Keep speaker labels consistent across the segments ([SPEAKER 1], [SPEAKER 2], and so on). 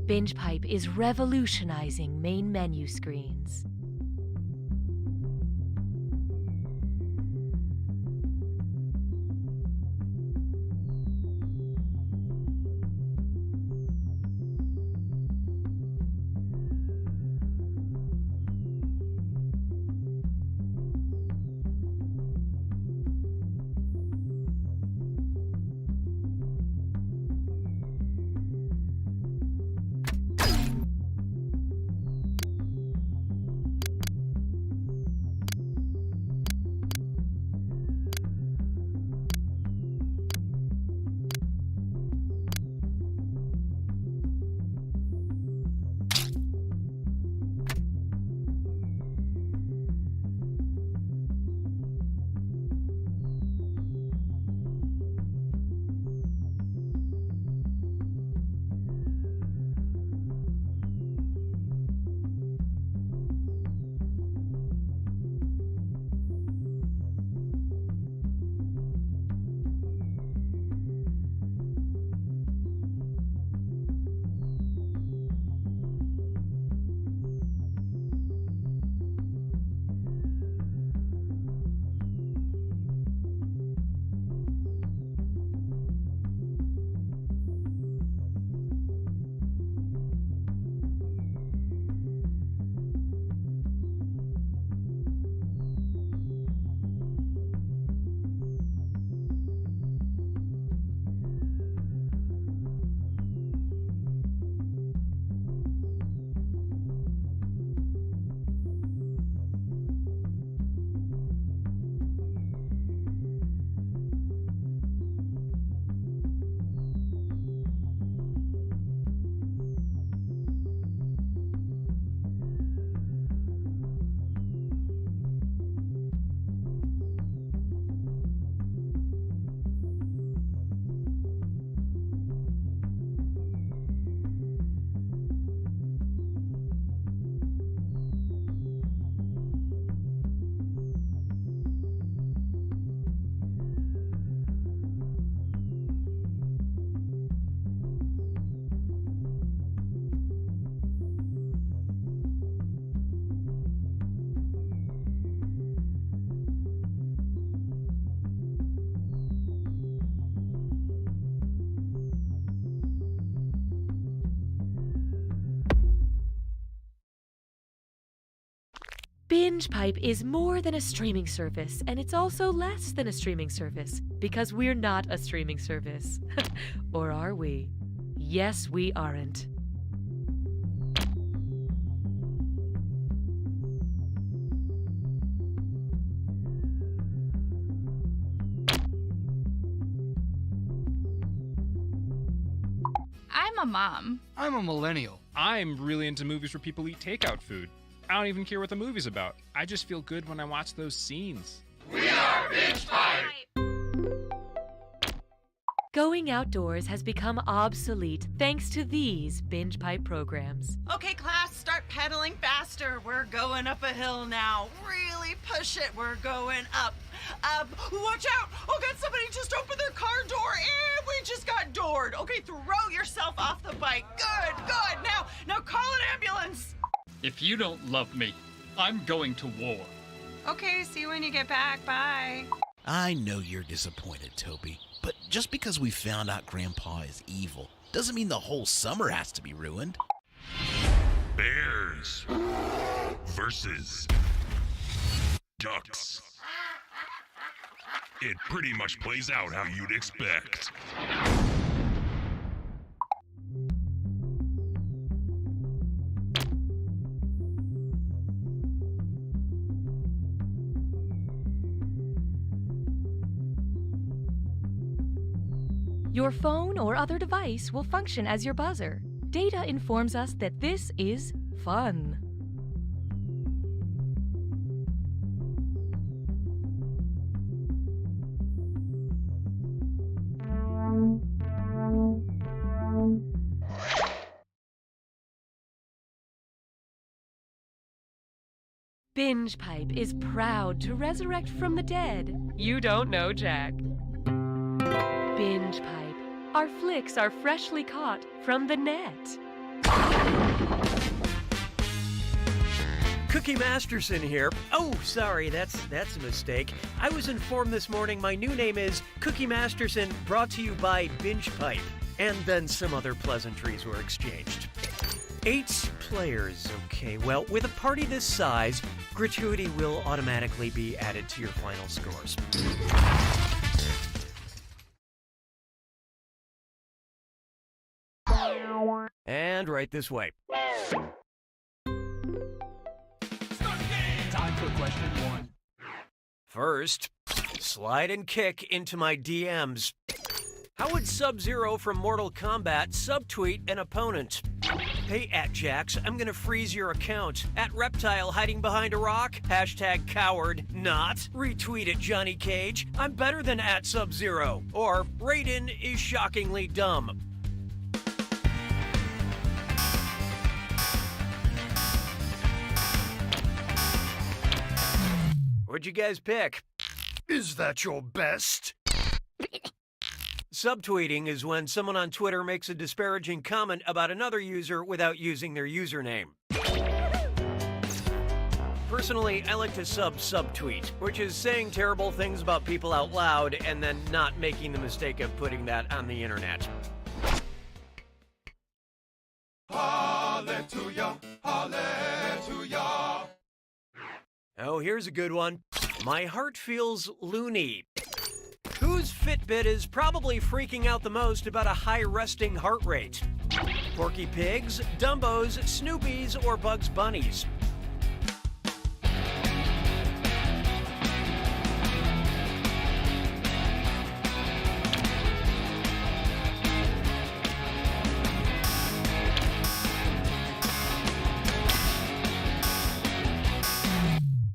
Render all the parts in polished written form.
[SPEAKER 1] Binge Pipe is revolutionizing main menu screens. Binge Pipe is more than a streaming service, and it's also less than a streaming service, because we're not a streaming service. Or are we? Yes, we aren't.
[SPEAKER 2] I'm a mom.
[SPEAKER 3] I'm a millennial.
[SPEAKER 4] I'm really into movies where people eat takeout food. I don't even care what the movie's about. I just feel good when I watch those scenes.
[SPEAKER 5] We are Binge Pipe!
[SPEAKER 1] Going outdoors has become obsolete thanks to these Binge Pipe programs.
[SPEAKER 6] Okay, class, start pedaling faster. We're going up a hill now. Really push it. We're going up. Watch out! Oh, God, somebody just opened their car door and we just got doored. Okay, throw yourself off the bike. Good, good. Now call an ambulance.
[SPEAKER 7] If you don't love me, I'm going to war.
[SPEAKER 6] Okay, see you when you get back. Bye.
[SPEAKER 8] I know you're disappointed, Toby, but just because we found out Grandpa is evil doesn't mean the whole summer has to be ruined.
[SPEAKER 5] Bears versus ducks. It pretty much plays out how you'd expect.
[SPEAKER 1] Your phone or other device will function as your buzzer. Data informs us that this is fun. Binge Pipe is proud to resurrect from the dead. You don't know, Jack. Binge Pipe. Our flicks are freshly caught from the net.
[SPEAKER 2] Cookie Masterson here. Oh, sorry, that's a mistake. I was informed this morning my new name is Cookie Masterson, brought to you by Binge Pipe. And then some other pleasantries were exchanged. 8 players, okay. Well, with a party this size, gratuity will automatically be added to your final scores. And right this way.
[SPEAKER 3] Time for question 1.
[SPEAKER 2] First, slide and kick into my DMs. How would Sub-Zero from Mortal Kombat subtweet an opponent? Hey, @Jax, I'm gonna freeze your account. @Reptile hiding behind a rock? Hashtag coward. Not. Retweet it, Johnny Cage. I'm better than @Sub-Zero. Or Raiden is shockingly dumb. What'd you guys pick? Is that your best? Subtweeting is when someone on Twitter makes a disparaging comment about another user without using their username. Personally, I like to subtweet, which is saying terrible things about people out loud and then not making the mistake of putting that on the internet.
[SPEAKER 5] Hallelujah, hallelujah.
[SPEAKER 2] Oh, here's a good one. My heart feels loony. Whose Fitbit is probably freaking out the most about a high resting heart rate? Porky Pigs, Dumbos, Snoopies, or Bugs Bunnies?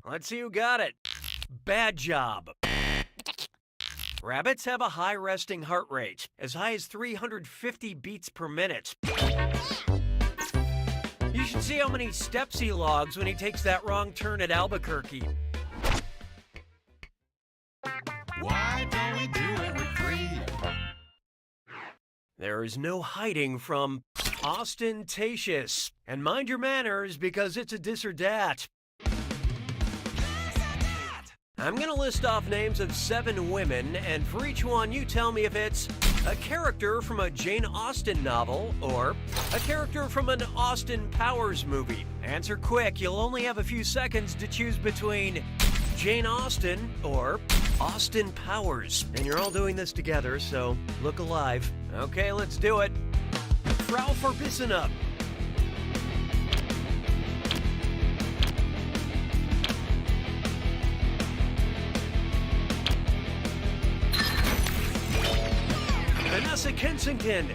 [SPEAKER 2] Let's see who got it. Bad job. Rabbits have a high resting heart rate, as high as 350 beats per minute. You should see how many steps he logs when he takes that wrong turn at Albuquerque.
[SPEAKER 5] Why don't we do it with 3?
[SPEAKER 2] There is no hiding from ostentatious. And mind your manners, because it's a dis or dat. I'm going to list off names of 7 women, and for each one, you tell me if it's a character from a Jane Austen novel or a character from an Austin Powers movie. Answer quick. You'll only have a few seconds to choose between Jane Austen or Austin Powers. And you're all doing this together, so look alive. Okay, let's do it. Frau Verbissenup. Vanessa Kensington.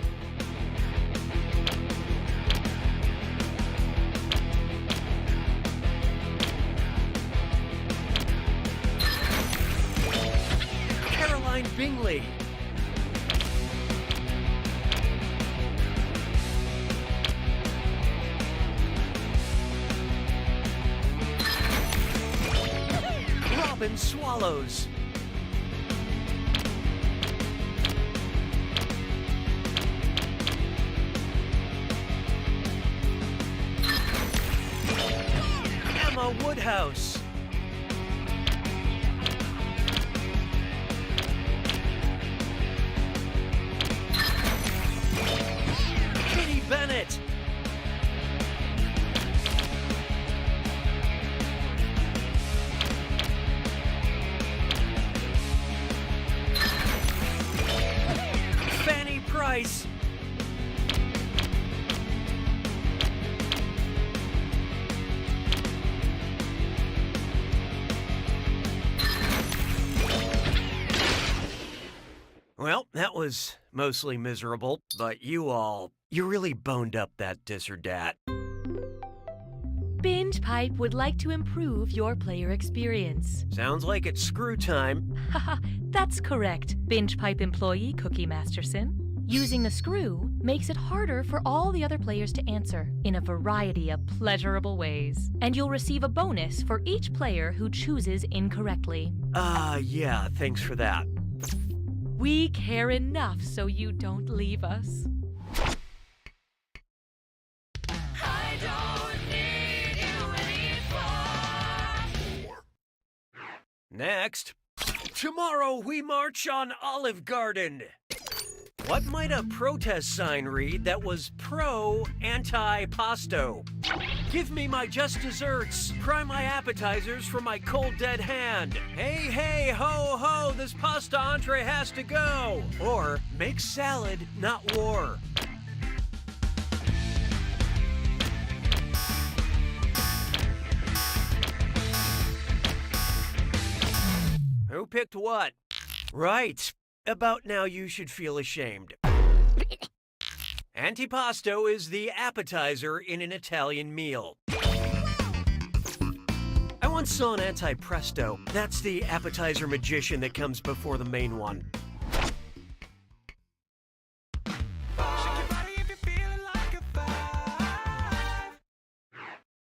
[SPEAKER 2] Caroline Bingley. Robin Swallows. Emma Woodhouse. Kitty Bennett. Fanny Price. Well, that was mostly miserable, but you really boned up that dis or dat.
[SPEAKER 1] Binge Pipe would like to improve your player experience.
[SPEAKER 2] Sounds like it's screw time.
[SPEAKER 1] Haha, that's correct, Binge Pipe employee Cookie Masterson. Using the screw makes it harder for all the other players to answer in a variety of pleasurable ways. And you'll receive a bonus for each player who chooses incorrectly.
[SPEAKER 2] Yeah, thanks for that.
[SPEAKER 1] We care enough so you don't leave us.
[SPEAKER 2] Next, tomorrow we march on Olive Garden. What might a protest sign read that was pro-anti-pasto? Give me my just desserts. Pry my appetizers from my cold dead hand. Hey, hey, ho, ho, this pasta entree has to go. Or make salad, not war. Who picked what? Right. About now you should feel ashamed. Antipasto is the appetizer in an Italian meal. I once saw an antipresto. That's the appetizer magician that comes before the main one.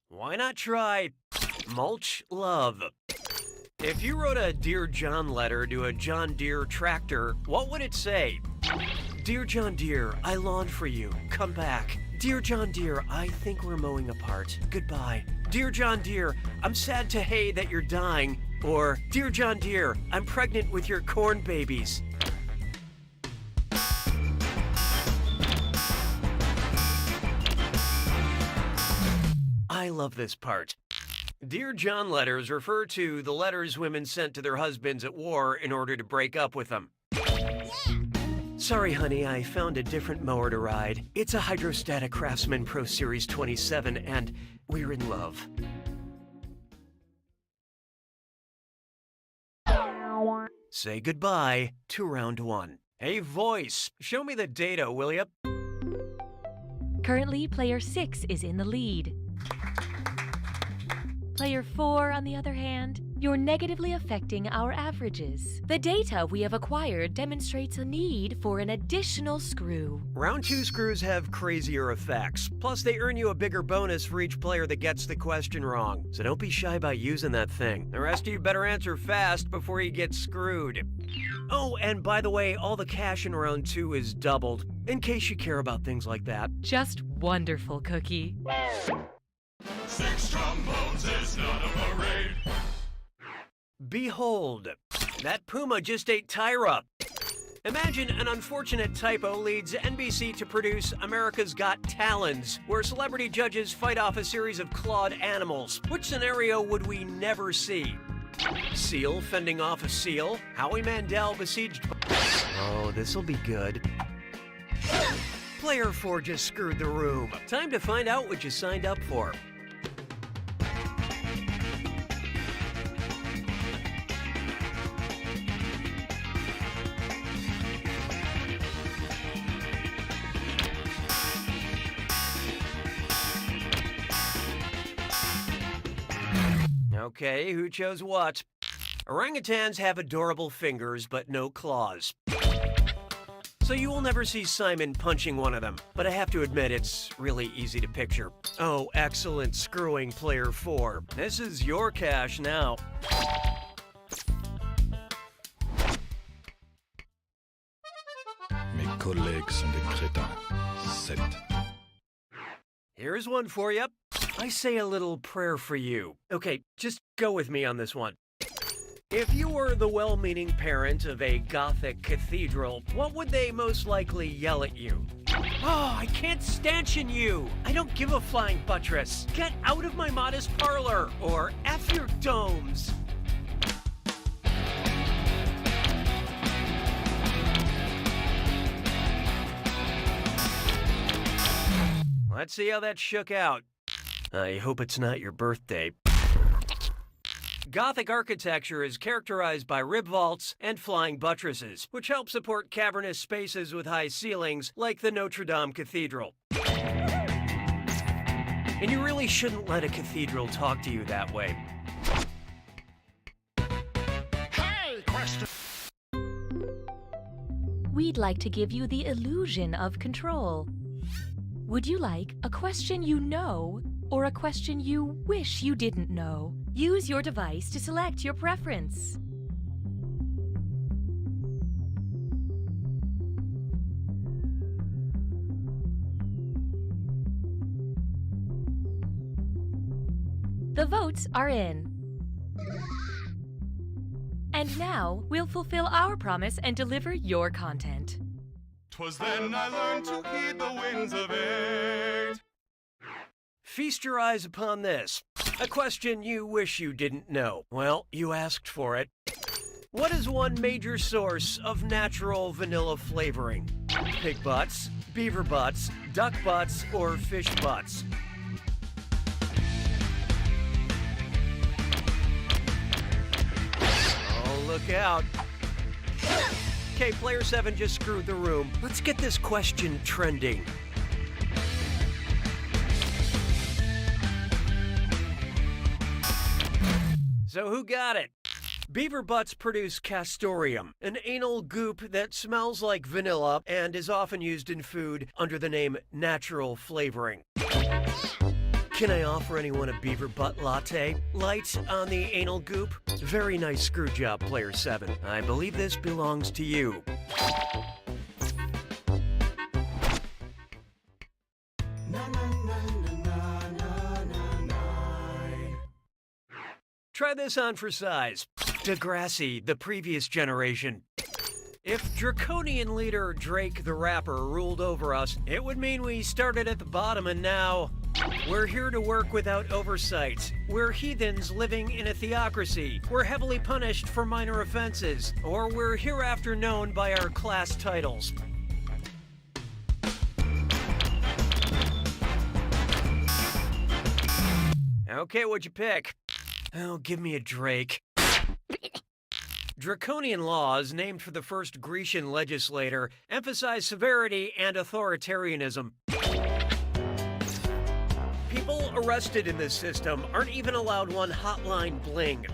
[SPEAKER 2] Why not try mulch love? If you wrote a Dear John letter to a John Deere tractor, what would it say? Dear John Deere, I long for you. Come back. Dear John Deere, I think we're mowing apart. Goodbye. Dear John Deere, I'm sad to hey that you're dying. Or, Dear John Deere, I'm pregnant with your corn babies. I love this part. Dear John letters refer to the letters women sent to their husbands at war in order to break up with them. Sorry, honey, I found a different mower to ride. It's a Hydrostatic Craftsman Pro Series 27, and we're in love. Say goodbye to round one. Hey, voice, show me the data, will ya?
[SPEAKER 1] Currently, player 6 is in the lead. Player 4, on the other hand, you're negatively affecting our averages. The data we have acquired demonstrates a need for an additional screw.
[SPEAKER 2] Round 2 screws have crazier effects. Plus, they earn you a bigger bonus for each player that gets the question wrong. So don't be shy about using that thing. The rest of you better answer fast before you get screwed. Oh, and by the way, all the cash in round 2 is doubled, in case you care about things like that.
[SPEAKER 1] Just wonderful, Cookie.
[SPEAKER 5] 6 trombones is not a parade.
[SPEAKER 2] Behold, that puma just ate Tyra. Imagine an unfortunate typo leads NBC to produce America's Got Talons, where celebrity judges fight off a series of clawed animals. Which scenario would we never see? Seal fending off a seal? Howie Mandel besieged... Oh, this'll be good. Player 4 just screwed the room. Time to find out what you signed up for. Okay, who chose what? Orangutans have adorable fingers, but no claws. So you will never see Simon punching one of them, but I have to admit it's really easy to picture. Oh, excellent screwing, player 4. This is your cash now.
[SPEAKER 5] Mes collègues sont des crétins. 7.
[SPEAKER 2] Here's one for you. I say a little prayer for you. Okay, just go with me on this one. If you were the well-meaning parent of a Gothic cathedral, what would they most likely yell at you? Oh, I can't stanchion you! I don't give a flying buttress! Get out of my modest parlor! Or F your domes! Let's see how that shook out. I hope it's not your birthday. Gothic architecture is characterized by rib vaults and flying buttresses, which help support cavernous spaces with high ceilings, like the Notre Dame Cathedral. And you really shouldn't let a cathedral talk to you that way.
[SPEAKER 5] Hey, question.
[SPEAKER 1] We'd like to give you the illusion of control. Would you like a question you know or a question you wish you didn't know? Use your device to select your preference. The votes are in. And now, we'll fulfill our promise and deliver your content.
[SPEAKER 5] 'Twas then I learned to heed the winds of eight.
[SPEAKER 2] Feast your eyes upon this. A question you wish you didn't know. Well, you asked for it. What is one major source of natural vanilla flavoring? Pig butts, beaver butts, duck butts, or fish butts? Oh, look out. Okay, Player 7 just screwed the room. Let's get this question trending. So who got it? Beaver butts produce castoreum, an anal goop that smells like vanilla and is often used in food under the name natural flavoring. Can I offer anyone a beaver butt latte? Light on the anal goop? Very nice screw job, Player 7. I believe this belongs to you. Try this on for size. Degrassi, the previous generation. If Draconian leader Drake the Rapper ruled over us, it would mean we started at the bottom and now we're here to work without oversight. We're heathens living in a theocracy. We're heavily punished for minor offenses, or we're hereafter known by our class titles. Okay, what'd you pick? Oh, give me a Drake. Draconian laws, named for the first Grecian legislator, emphasize severity and authoritarianism. People arrested in this system aren't even allowed one hotline bling.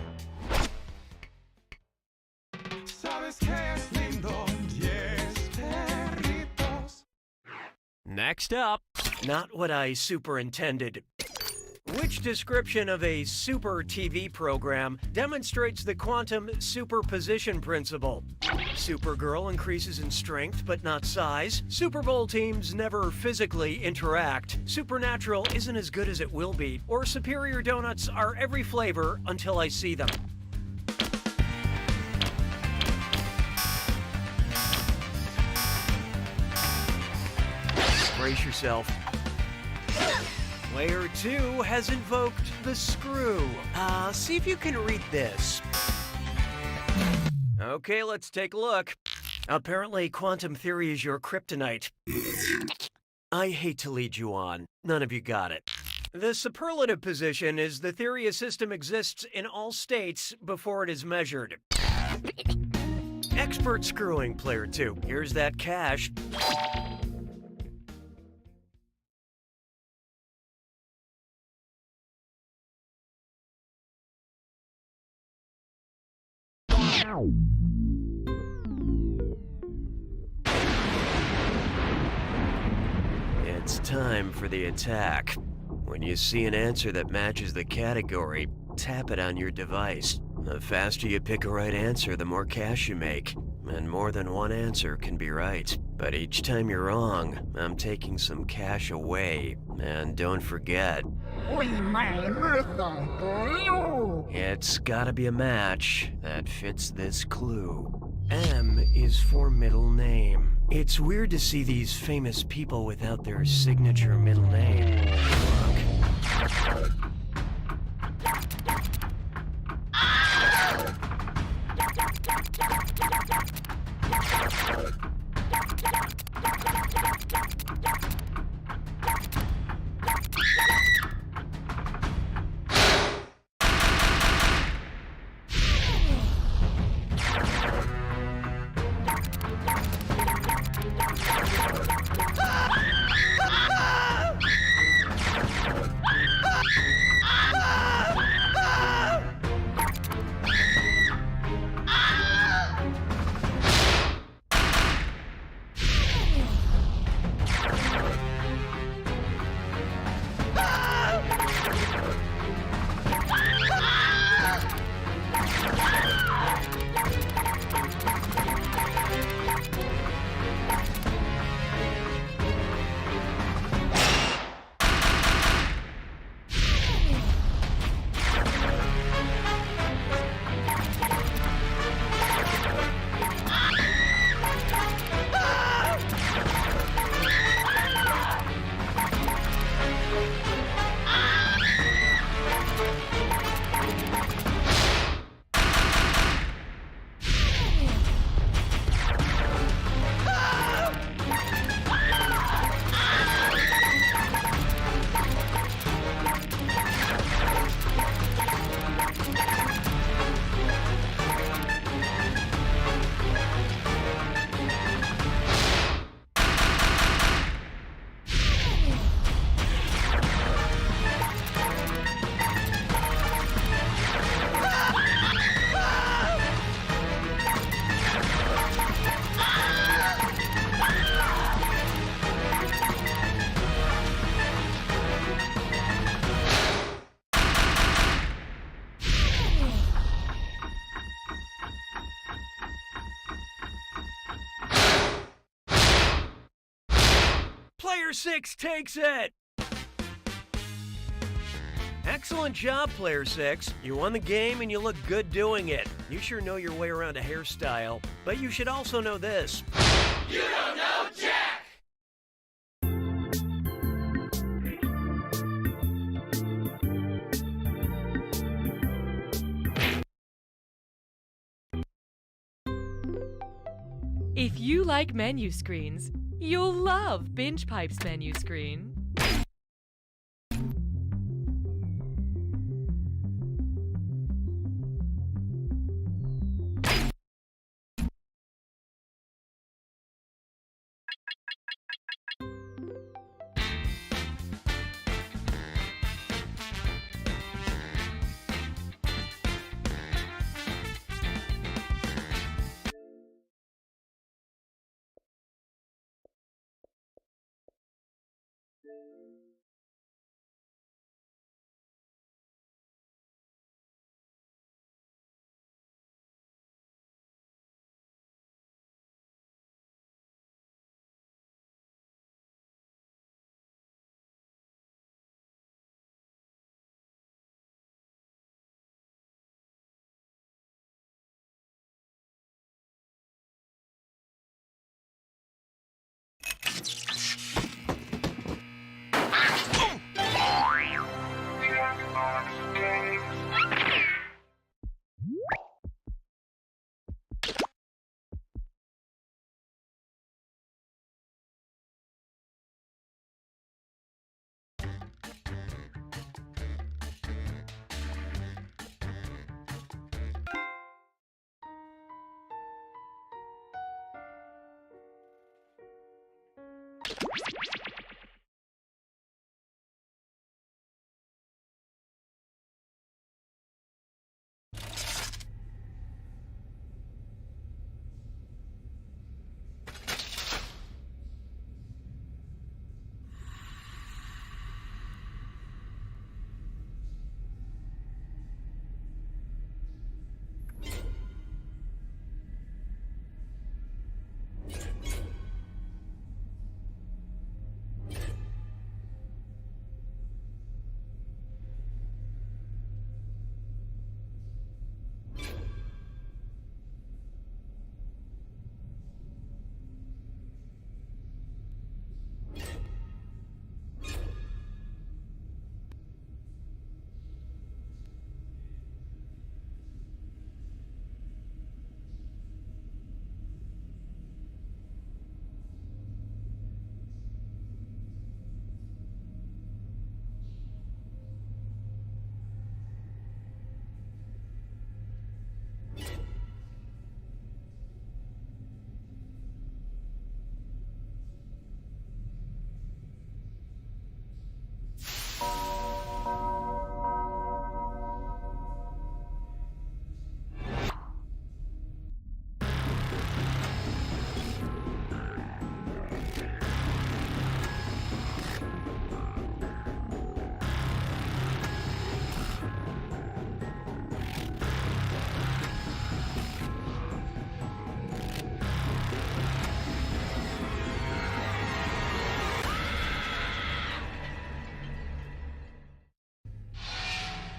[SPEAKER 2] Next up, not what I superintended. Which description of a super TV program demonstrates the quantum superposition principle? Supergirl increases in strength but not size. Super Bowl teams never physically interact. Supernatural isn't as good as it will be. Or superior donuts are every flavor until I see them. Brace yourself. Player 2 has invoked the screw. See if you can read this. Okay, let's take a look. Apparently, quantum theory is your kryptonite. I hate to lead you on. None of you got it. The superlative position is the theory a system exists in all states before it is measured. Expert screwing, Player 2. Here's that cash. It's time for the attack. When you see an answer that matches the category, tap it on your device. The faster you pick a right answer, the more cash you make. And more than one answer can be right. But each time you're wrong, I'm taking some cash away. And don't forget, it's gotta be a match that fits this clue. M is for middle name. It's weird to see these famous people without their signature middle name. Look. Player 6 takes it! Excellent job, Player 6. You won the game and you look good doing it. You sure know your way around a hairstyle, but you should also know this.
[SPEAKER 5] You don't know Jack!
[SPEAKER 1] If you like menu screens, you'll love Binge Pipe's menu screen.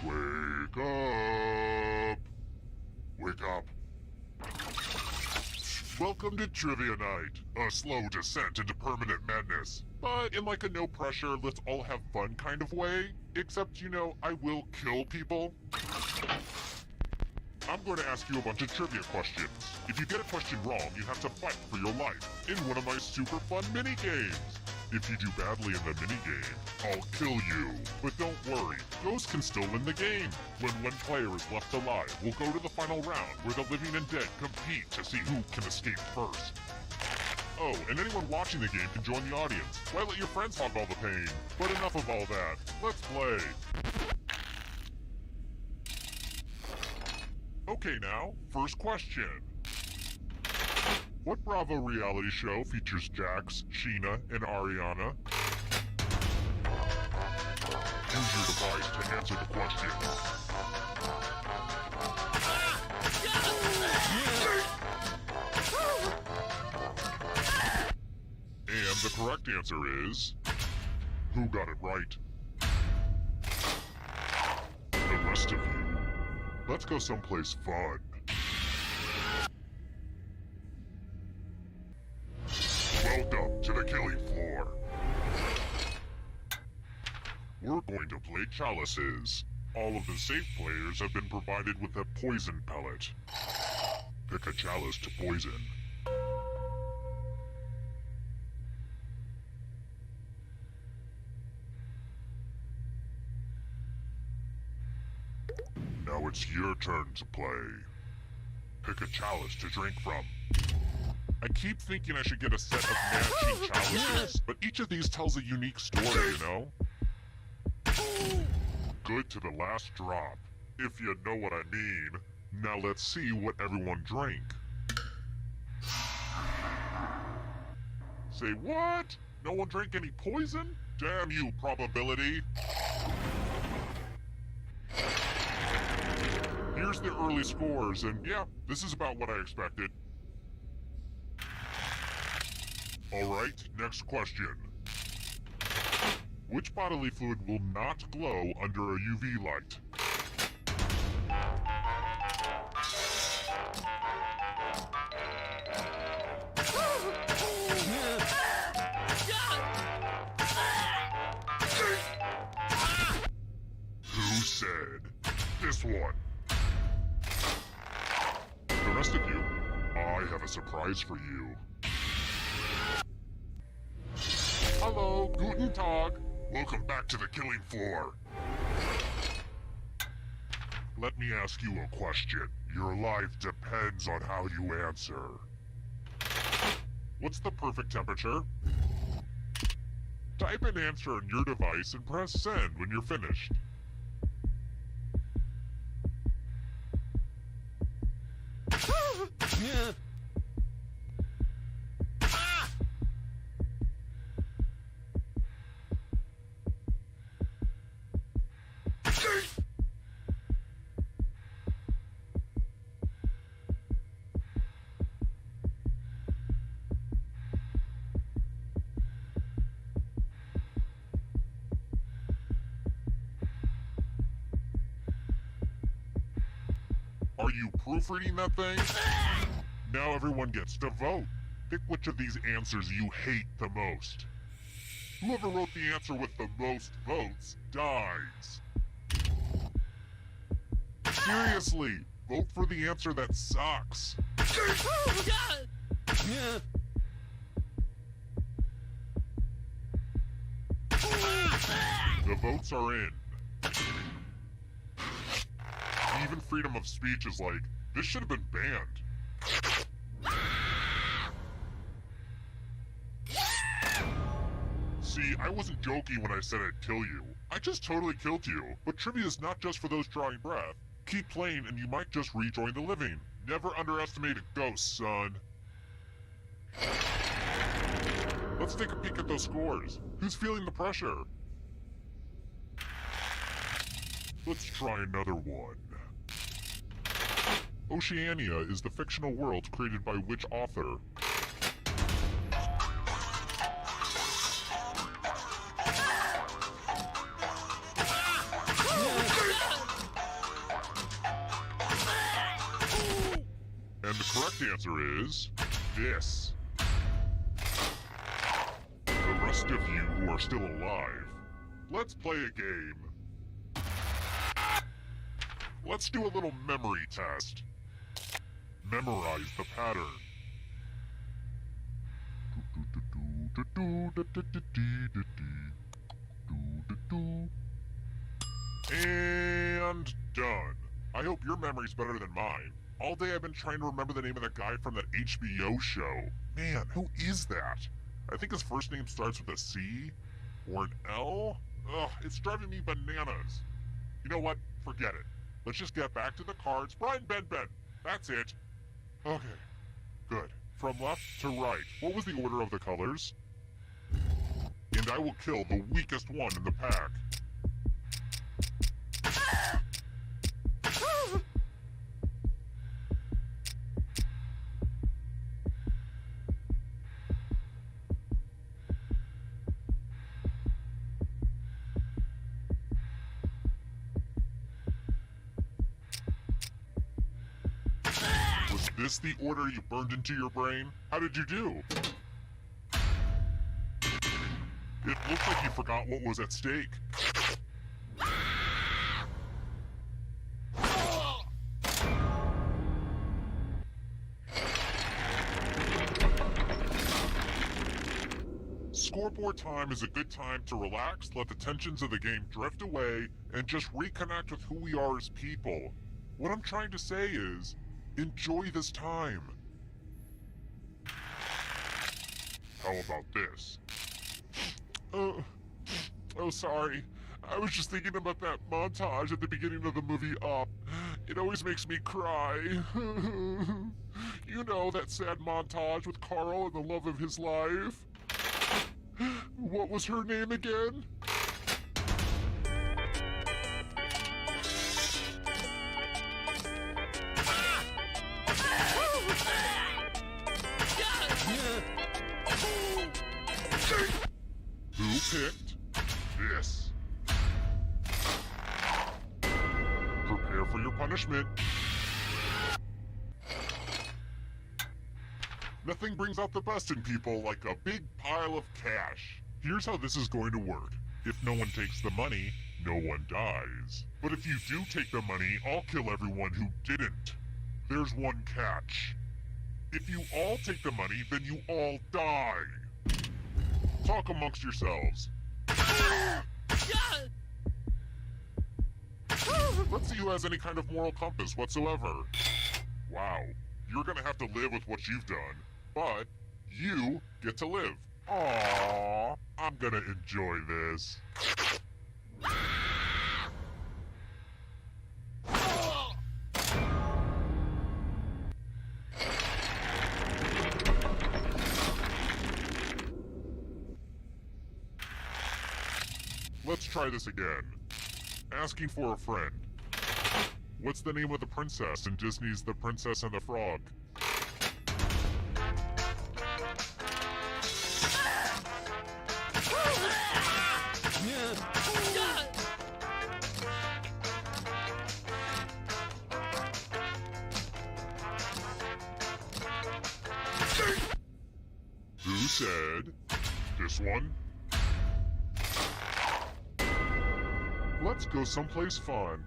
[SPEAKER 5] Wake up! Wake up. Welcome to Trivia Night, a slow descent into permanent madness. But in like a no pressure, let's all have fun kind of way. Except, you know, I will kill people. I'm going to ask you a bunch of trivia questions. If you get a question wrong, you have to fight for your life in one of my super fun mini games. If you do badly in the minigame, I'll kill you. But don't worry, ghosts can still win the game. When one player is left alive, we'll go to the final round where the living and dead compete to see who can escape first. Oh, and anyone watching the game can join the audience. Why let your friends hog all the pain? But enough of all that. Let's play. Okay now, first question. What Bravo reality show features Jax, Sheena, and Ariana? Use your device to answer the question. And the correct answer is... Who got it right? The rest of you. Let's go someplace fun. Welcome to the killing floor. We're going to play chalices. All of the safe players have been provided with a poison pellet. Pick a chalice to poison. Now it's your turn to play. Pick a chalice to drink from. I keep thinking I should get a set of matching chalices, but each of these tells a unique story, you know? Good to the last drop, if you know what I mean. Now let's see what everyone drank. Say what? No one drank any poison? Damn you, probability. Here's the early scores, and yeah, this is about what I expected. Alright, next question. Which bodily fluid will not glow under a UV light? Who said this one? The rest of you, I have a surprise for you. Hello, Guten Tag. Welcome back to the killing floor. Let me ask you a question. Your life depends on how you answer. What's the perfect temperature? Type an answer on your device and press send when you're finished. Are you proofreading that thing? Now everyone gets to vote. Pick which of these answers you hate the most. Whoever wrote the answer with the most votes dies. Seriously, vote for the answer that sucks. The votes are in. Even freedom of speech is like, this should have been banned. See, I wasn't joking when I said I'd kill you. I just totally killed you. But trivia is not just for those drawing breath. Keep playing and you might just rejoin the living. Never underestimate a ghost, son. Let's take a peek at those scores. Who's feeling the pressure? Let's try another one. Oceania is the fictional world created by which author? And the correct answer is this. The rest of you who are still alive, let's play a game. Let's do a little memory test. Memorize the pattern. And done. I hope your memory's better than mine. All day I've been trying to remember the name of that guy from that HBO show. Man, who is that? I think his first name starts with a C or an L. Ugh, it's driving me bananas. You know what? Forget it. Let's just get back to the cards. Brian, Ben. That's it. Okay, good. From left to right. What was the order of the colors? And I will kill the weakest one in the pack. This the order you burned into your brain? How did you do? It looks like you forgot what was at stake. Scoreboard time is a good time to relax, let the tensions of the game drift away, and just reconnect with who we are as people. What I'm trying to say is, enjoy this time. How about this? Oh, sorry. I was just thinking about that montage at the beginning of the movie Up. It always makes me cry. You know, that sad montage with Carl and the love of his life? What was her name again? Who picked this? Prepare for your punishment. Nothing brings out the best in people like a big pile of cash. Here's how this is going to work. If no one takes the money, no one dies. But if you do take the money, I'll kill everyone who didn't. There's one catch. If you all take the money, then you all die. Talk amongst yourselves. Let's see who has any kind of moral compass whatsoever. Wow, you're gonna have to live with what you've done, but you get to live. Aww, I'm gonna enjoy this. Let's try this again. Asking for a friend. What's the name of the princess in Disney's The Princess and the Frog? Who said this one? Let's go someplace fun.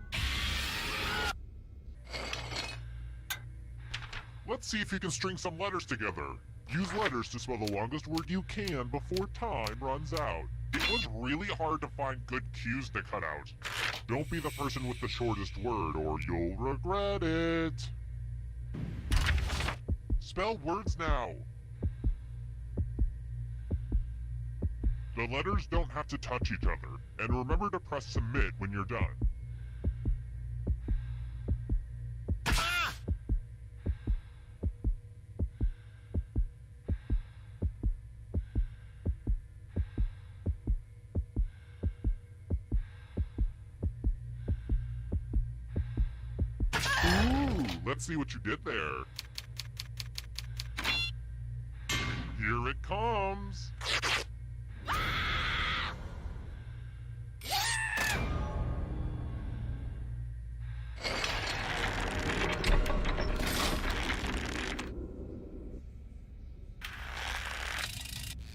[SPEAKER 5] Let's see if you can string some letters together. Use letters to spell the longest word you can before time runs out. It was really hard to find good cues to cut out. Don't be the person with the shortest word or you'll regret it. Spell words now. The letters don't have to touch each other, and remember to press submit when you're done. Ooh, let's see what you did there. Here it comes.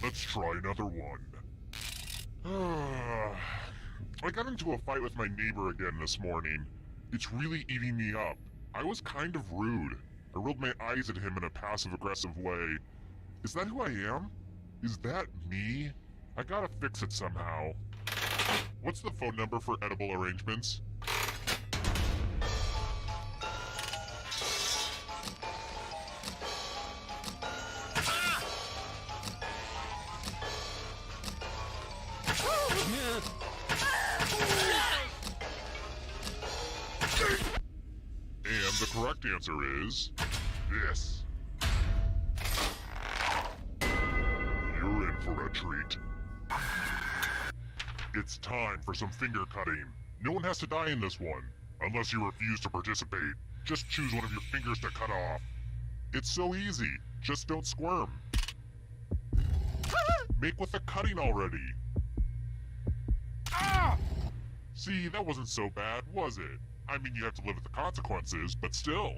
[SPEAKER 5] Let's try another one. I got into a fight with my neighbor again this morning. It's really eating me up. I was kind of rude. I rolled my eyes at him in a passive-aggressive way. Is that who I am? Is that me? I gotta fix it somehow. What's the phone number for edible arrangements? And the correct answer is this. You're in for a treat. It's time for some finger cutting. No one has to die in this one, unless you refuse to participate. Just choose one of your fingers to cut off. It's so easy. Just don't squirm. Make with the cutting already. Ah! See, that wasn't so bad, was it? I mean, you have to live with the consequences, but still.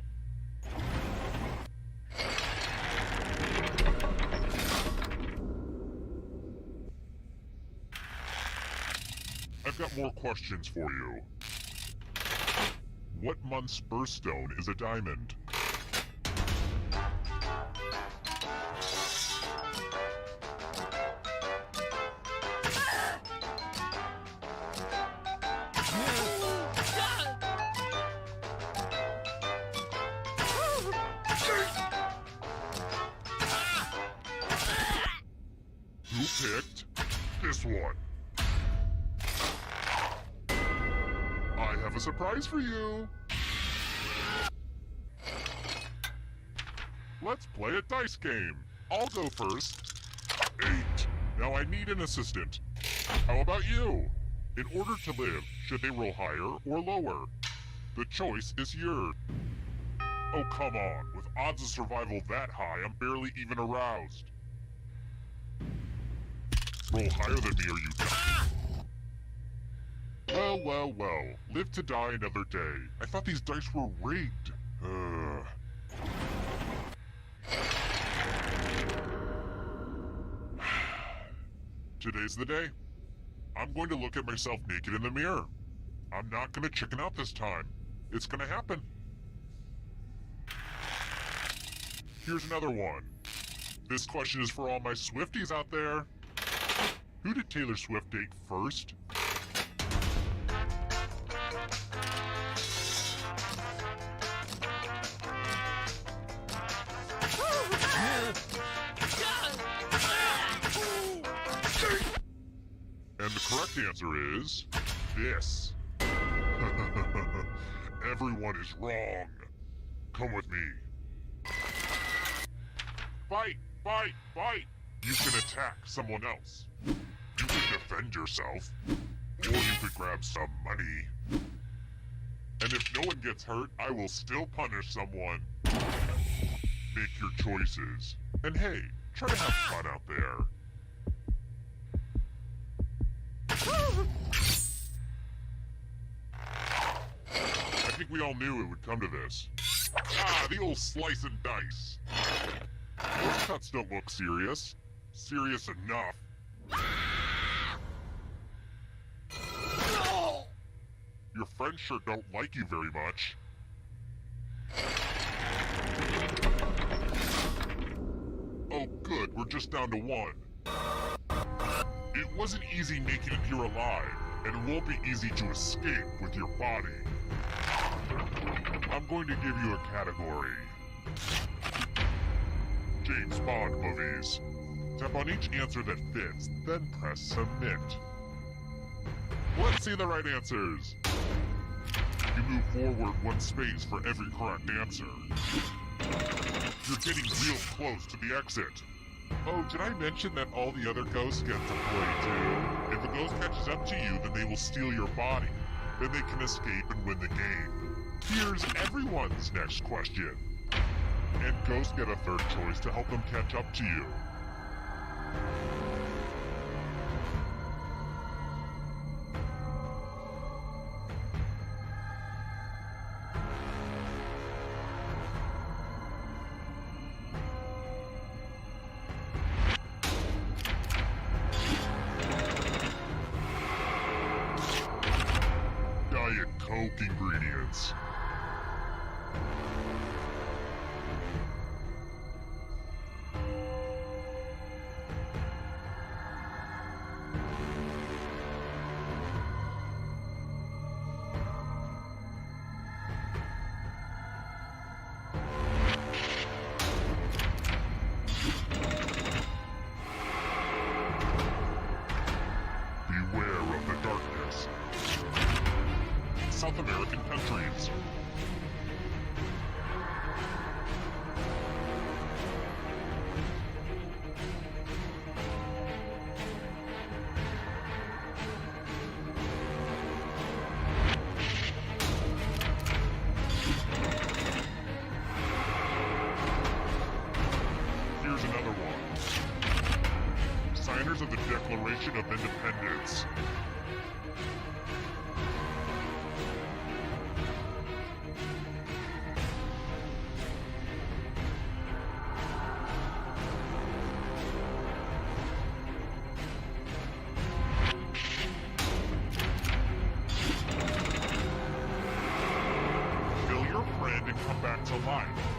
[SPEAKER 5] I've got more questions for you. What month's birthstone is a diamond? Who picked this one? I have a surprise for you. Let's play a dice game. I'll go first. 8. Now I need an assistant. How about you? In order to live, should they roll higher or lower? The choice is yours. Oh, come on. With odds of survival that high, I'm barely even aroused. Roll higher than me or you die. Well, well, well. Live to die another day. I thought these dice were rigged. Today's the day. I'm going to look at myself naked in the mirror. I'm not going to chicken out this time. It's going to happen. Here's another one. This question is for all my Swifties out there. Who did Taylor Swift date first? And the correct answer is this. Everyone is wrong. Come with me. Fight! Fight! Fight! You can attack someone else. You can defend yourself. Or you could grab some money. And if no one gets hurt, I will still punish someone. Make your choices. And hey, try to have fun out there. I think we all knew it would come to this. Ah, the old slice and dice. Those cuts don't look serious. Serious enough. Your friends sure don't like you very much. Oh good, we're just down to 1. It wasn't easy making it here alive, and it won't be easy to escape with your body. I'm going to give you a category. James Bond movies. Tap on each answer that fits, then press submit. Let's see the right answers. You move forward 1 space for every correct answer. You're getting real close to the exit. Oh, did I mention that all the other ghosts get to play too? If a ghost catches up to you, then they will steal your body. Then they can escape and win the game. Here's everyone's next question. And ghosts get a 3rd choice to help them catch up to you. Diet Coke ingredients. Beware of the darkness. South American countries. Here's another one. Signers of the Declaration of Independence.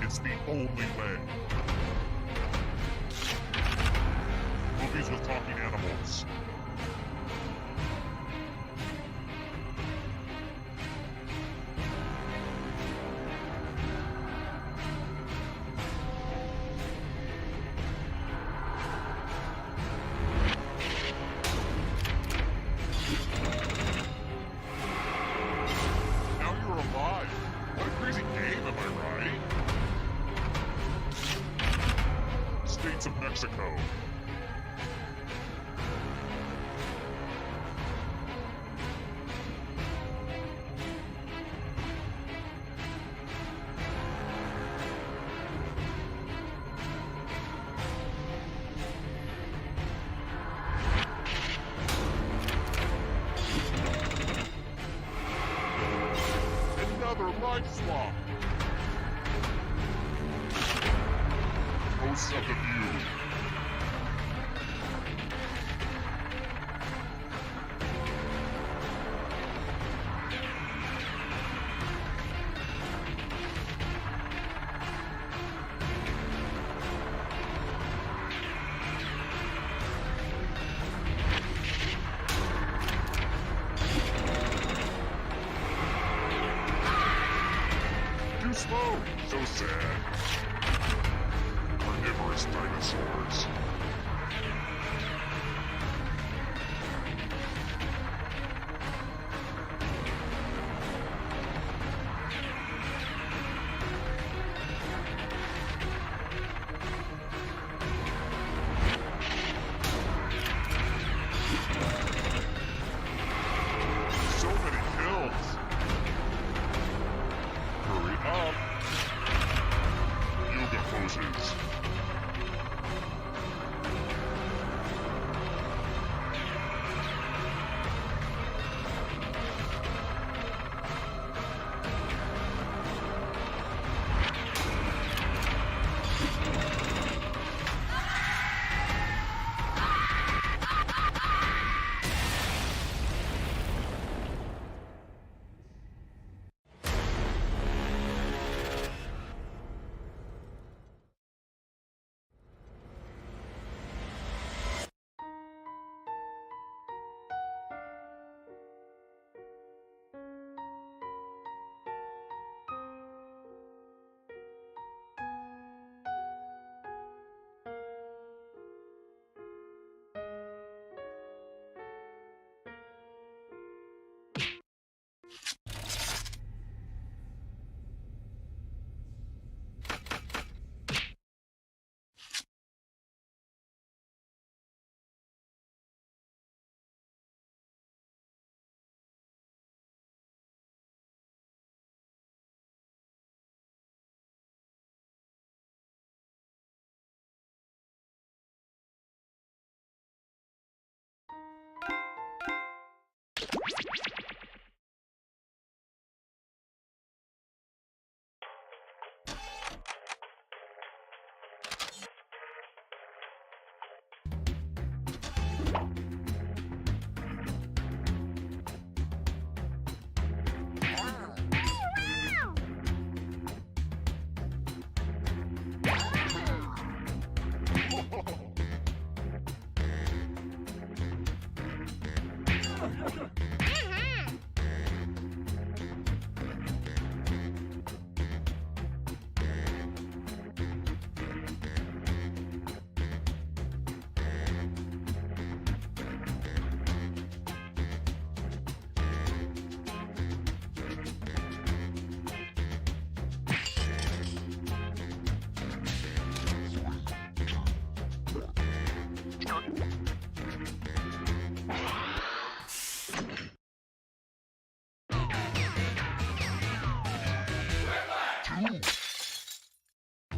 [SPEAKER 5] It's the only way. Movies with talking animals. Now you're alive. What a crazy game, am I right? States of Mexico. Another life swap. Hosts of the View. Too slow. So sad. Carnivorous dinosaurs. So many kills. Hurry up. Yoga poses.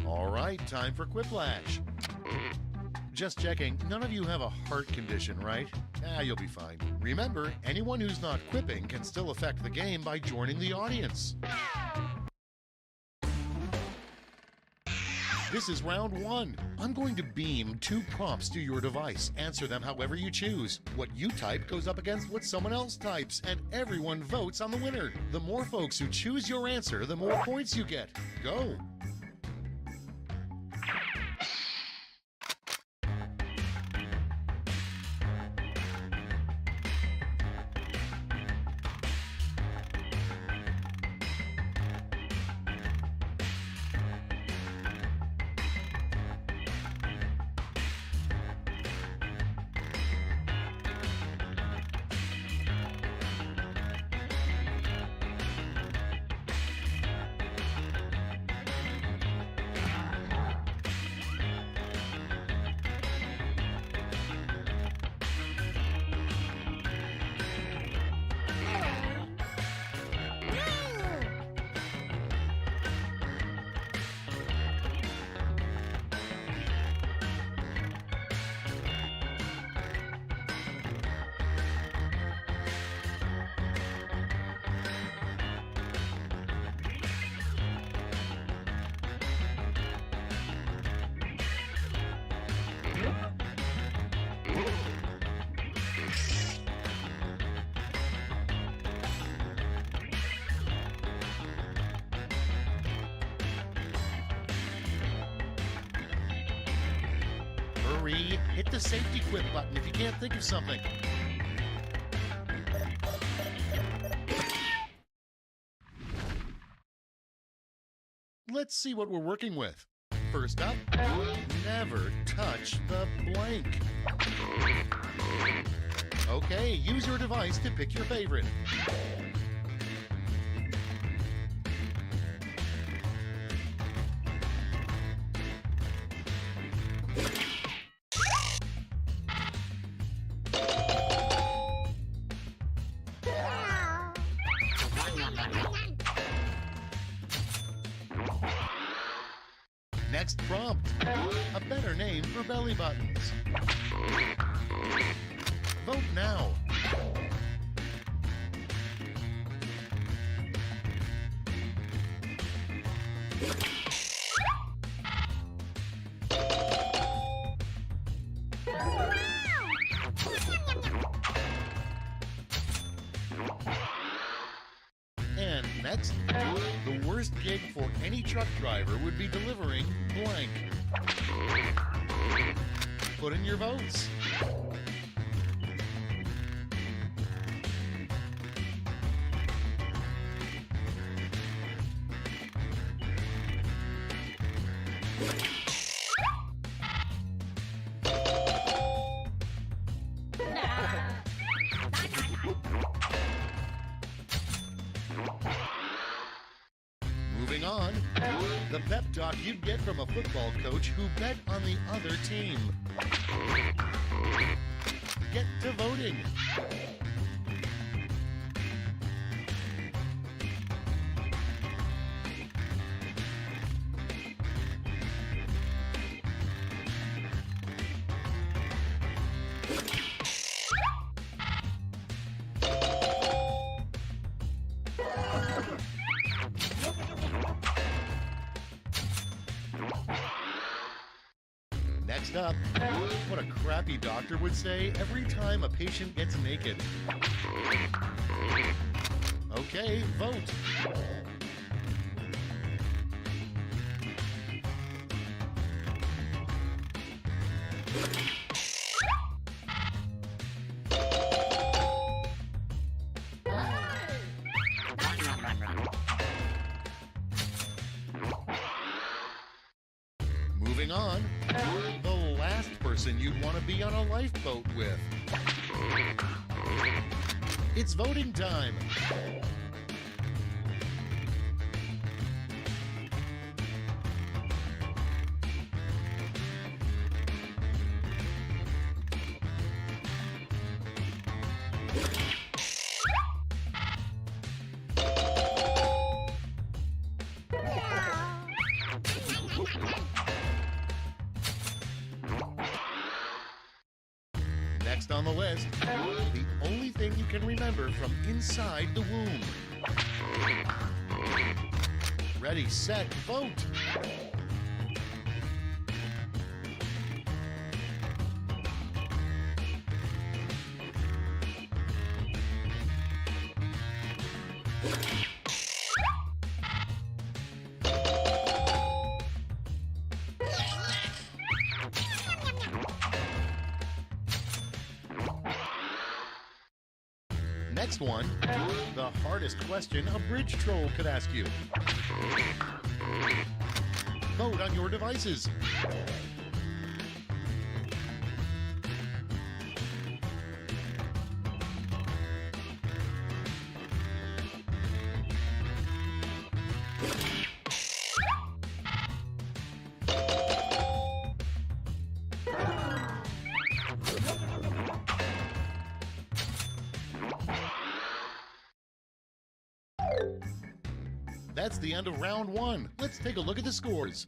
[SPEAKER 3] All right, time for Quiplash. Just checking, none of you have a heart condition, right? You'll be fine. Remember, anyone who's not quipping can still affect the game by joining the audience. This is round one. I'm going to beam 2 prompts to your device. Answer them however you choose. What you type goes up against what someone else types, and everyone votes on the winner. The more folks who choose your answer, the more points you get. Go. Hurry, hit the safety quit button if you can't think of something. Let's see what we're working with. First up, never touch the blank. Okay, use your device to pick your favorite. Next prompt, a better name for belly buttons. Vote now. And next, the worst gig for any truck driver would be delivering blank. Put in your votes. Moving on, the pep talk you'd get from a football coach who bet on the other team. Get to voting. Next up, what a crappy doctor would say every time a patient gets naked. Okay, vote. Moving on, the last person you'd want to be on a lifeboat with. It's voting time. Next on the list, the only thing you can remember from inside the womb. Ready, set, vote! Next one, the hardest question a bridge troll could ask you. Vote on your devices. That's the end of round one. Let's take a look at the scores.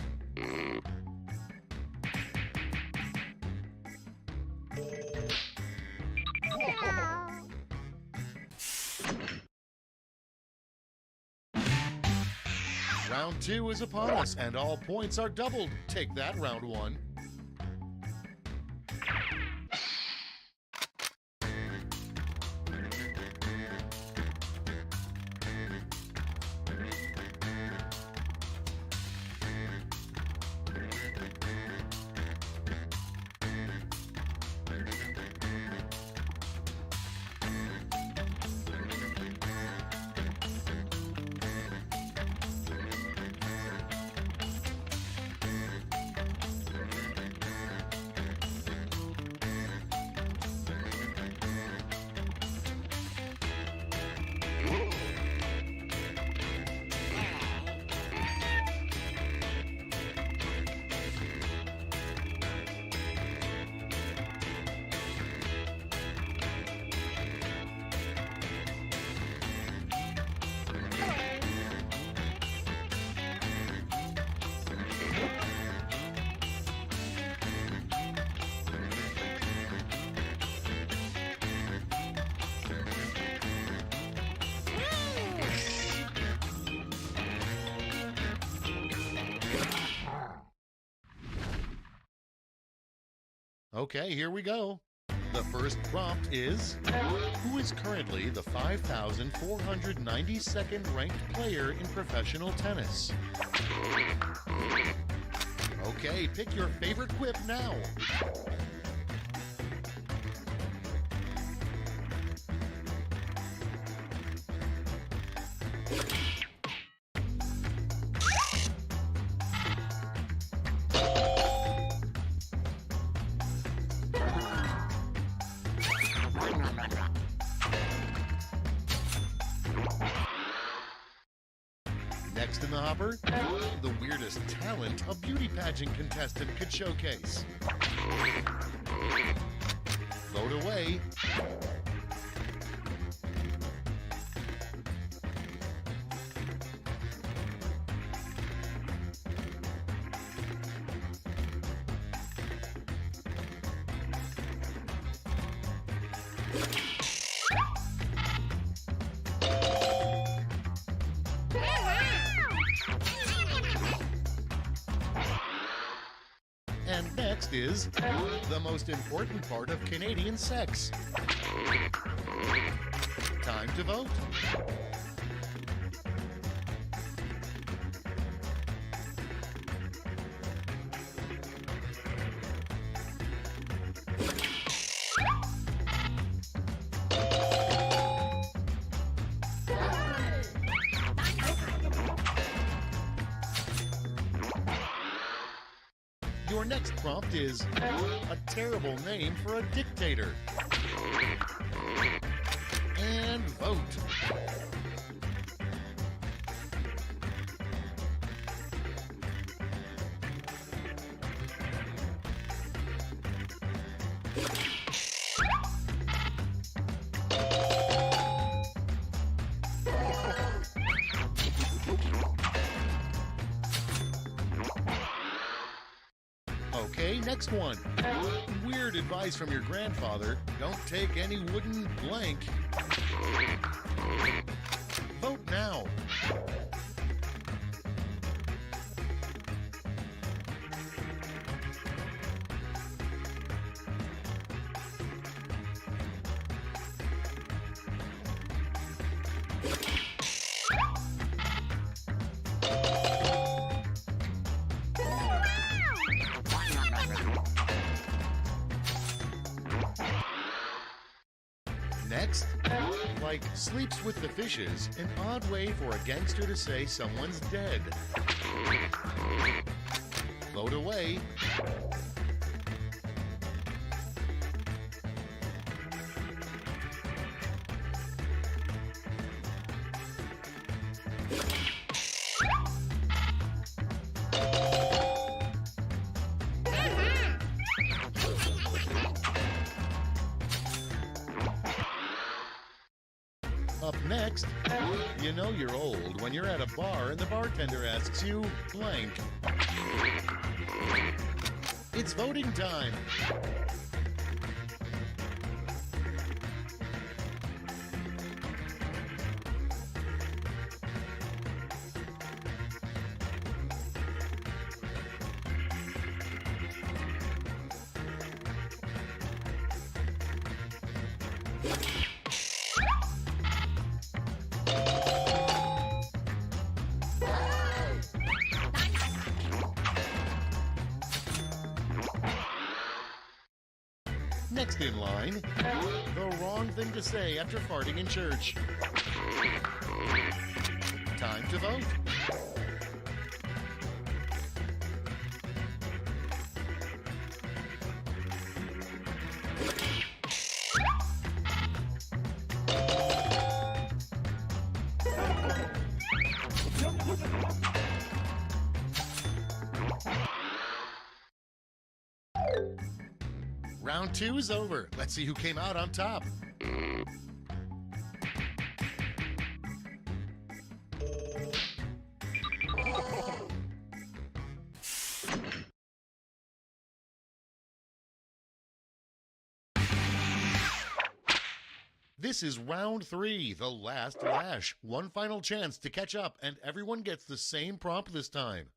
[SPEAKER 3] Round two is upon us, and all points are doubled. Take that, round one. Okay, here we go. The first prompt is, who is currently the 5,492nd ranked player in professional tennis? Okay, pick your favorite quip now. Next in the hopper, the weirdest talent a beauty pageant contestant could showcase. Vote away. And next is the most important part of Canadian sex. Time to vote. Your next prompt is a terrible name for a dictator. And vote. Okay, next one. Weird advice from your grandfather. Don't take any wooden blank. Vote now. Next, like sleeps with the fishes, an odd way for a gangster to say someone's dead. Vote away. Up next, you know you're old when you're at a bar and the bartender asks you blank. It's voting time. Next in line, the wrong thing to say after farting in church. Time to vote. Round 2 is over. Let's see who came out on top. This is round 3, the last lash. One final chance to catch up, and everyone gets the same prompt this time.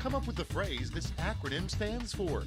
[SPEAKER 3] come up with the phrase this acronym stands for.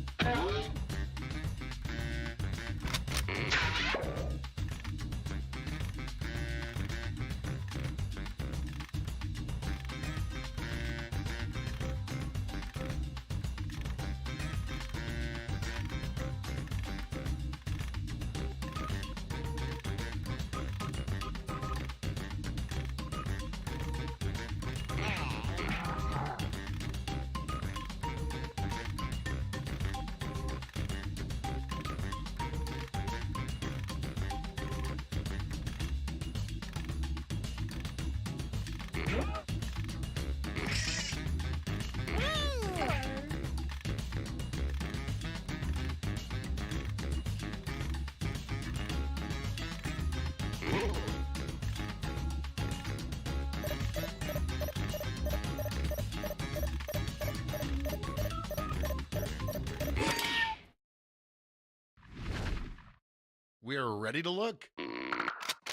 [SPEAKER 3] We're ready to look.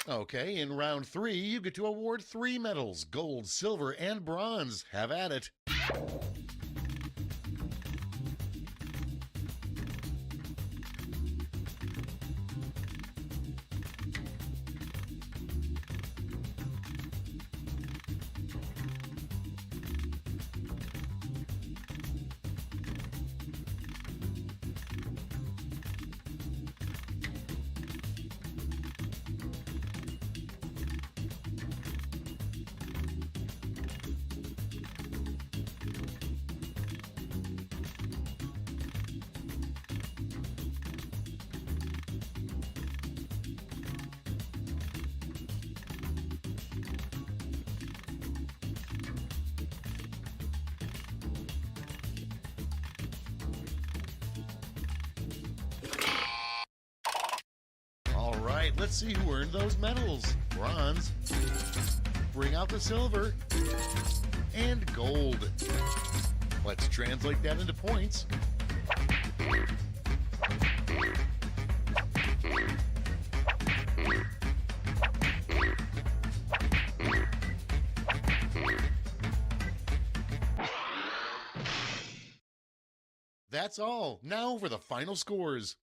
[SPEAKER 3] Okay, in round 3, you get to award 3 medals, gold, silver, and bronze. Have at it. All right, let's see who earned those medals. Bronze. Bring out the silver. And gold. Let's translate that into points. That's all. Now for the final scores.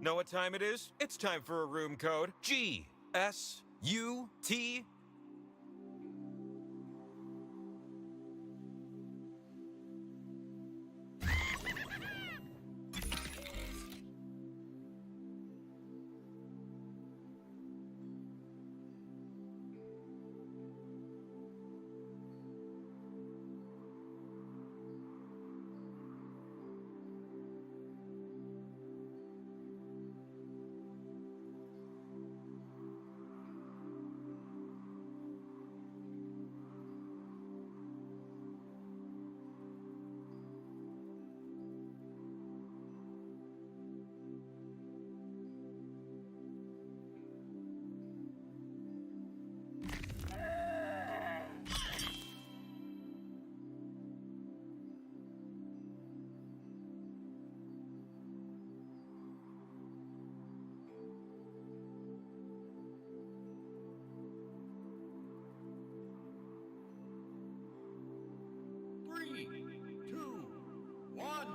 [SPEAKER 9] Know what time it is? It's time for a room code. GSUT.
[SPEAKER 2] Three, two, one.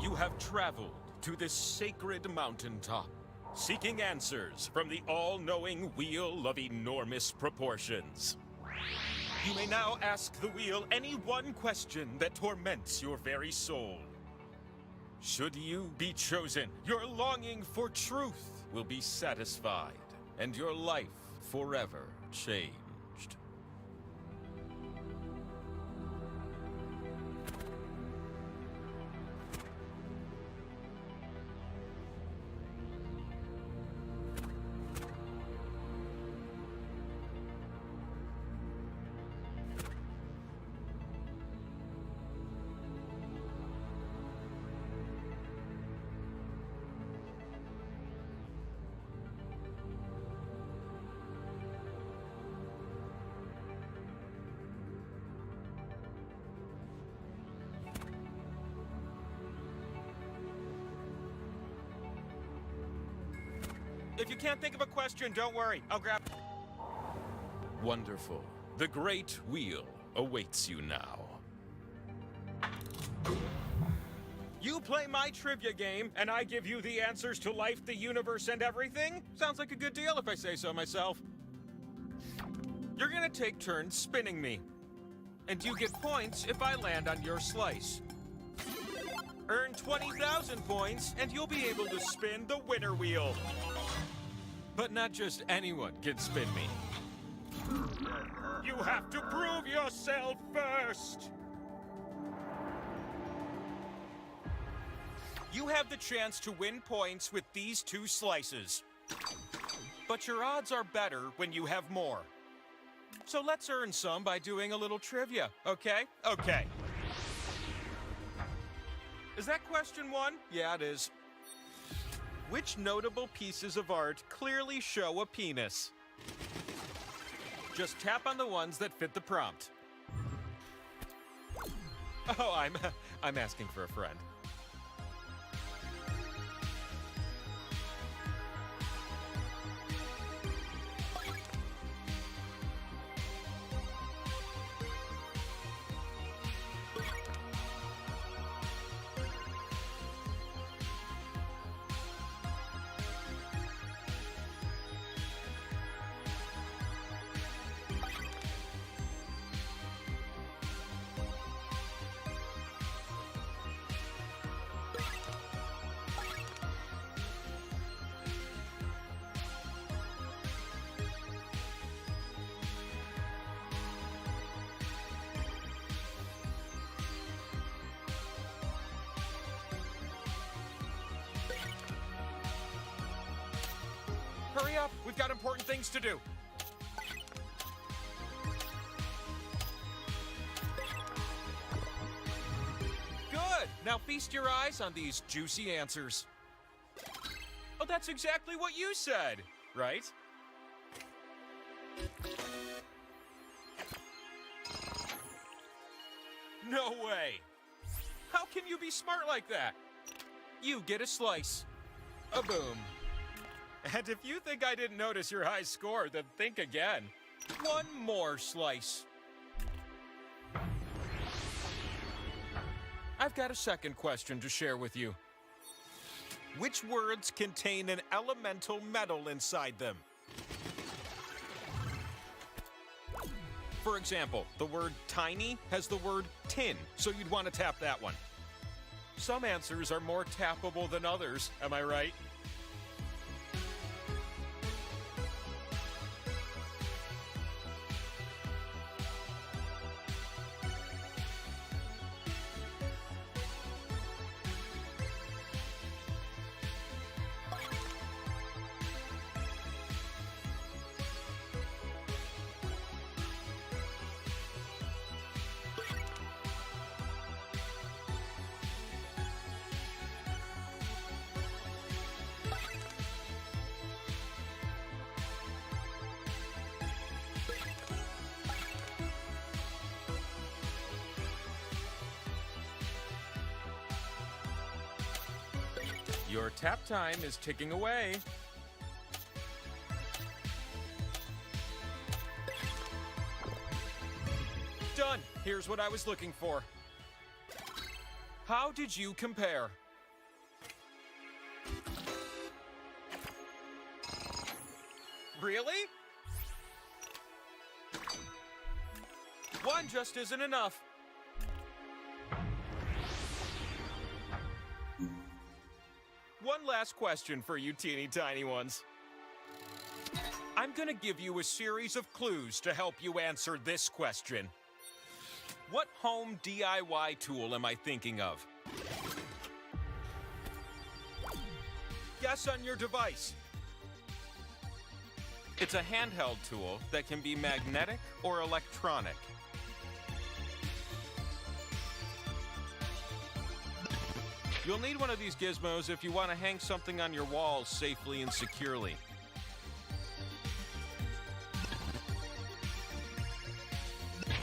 [SPEAKER 10] You have traveled to this sacred mountaintop, seeking answers from the all-knowing wheel of enormous proportions. You may now ask the wheel any one question that torments your very soul. Should you be chosen, your longing for truth will be satisfied, and your life forever changed.
[SPEAKER 9] can't think of a question, don't worry. I'll grab...
[SPEAKER 10] Wonderful. The great wheel awaits you now.
[SPEAKER 9] You play my trivia game, and I give you the answers to life, the universe, and everything? Sounds like a good deal if I say so myself. You're gonna take turns spinning me. And you get points if I land on your slice. Earn 20,000 points, and you'll be able to spin the winner wheel. But not just anyone can spin me. You have to prove yourself first! You have the chance to win points with these 2 slices. But your odds are better when you have more. So let's earn some by doing a little trivia, okay? Okay. Is that question 1? Yeah, it is. Which notable pieces of art clearly show a penis? Just tap on the ones that fit the prompt. Oh, I'm asking for a friend. Hurry up! We've got important things to do. Good! Now feast your eyes on these juicy answers. Oh, that's exactly what you said, right? No way! How can you be smart like that? You get a slice. A boom. And if you think I didn't notice your high score, then think again. 1 more slice. I've got a second question to share with you. Which words contain an elemental metal inside them? For example, the word tiny has the word tin, so you'd want to tap that one. Some answers are more tappable than others, am I right? Your tap time is ticking away. Done. Here's what I was looking for. How did you compare? Really? 1 just isn't enough. One last question for you teeny tiny ones. I'm gonna give you a series of clues to help you answer this question. What home DIY tool am I thinking of? Guess on your device. It's a handheld tool that can be magnetic or electronic. You'll need one of these gizmos if you want to hang something on your wall safely and securely.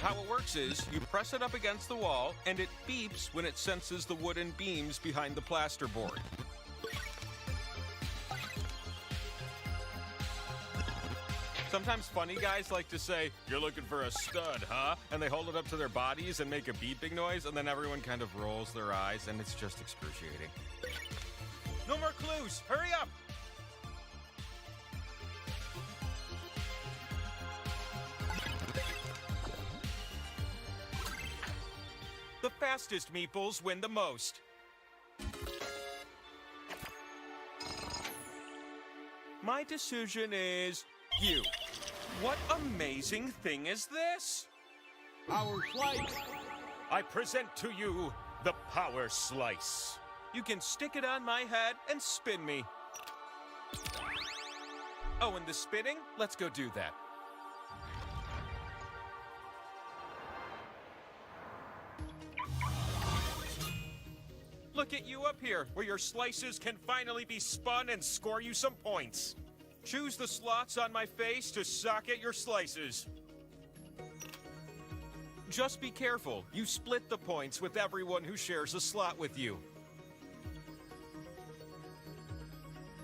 [SPEAKER 9] How it works is, you press it up against the wall, and it beeps when it senses the wooden beams behind the plasterboard. Sometimes funny guys like to say, "You're looking for a stud, huh?" And they hold it up to their bodies and make a beeping noise, and then everyone kind of rolls their eyes, and it's just excruciating. No more clues! Hurry up! The fastest meeples win the most. My decision is you. What amazing thing is this?
[SPEAKER 10] Power Slice!
[SPEAKER 9] I present to you the Power Slice. You can stick it on my head and spin me. Oh, and the spinning? Let's go do that. Look at you up here, where your slices can finally be spun and score you some points. Choose the slots on my face to socket your slices. Just be careful. You split the points with everyone who shares a slot with you.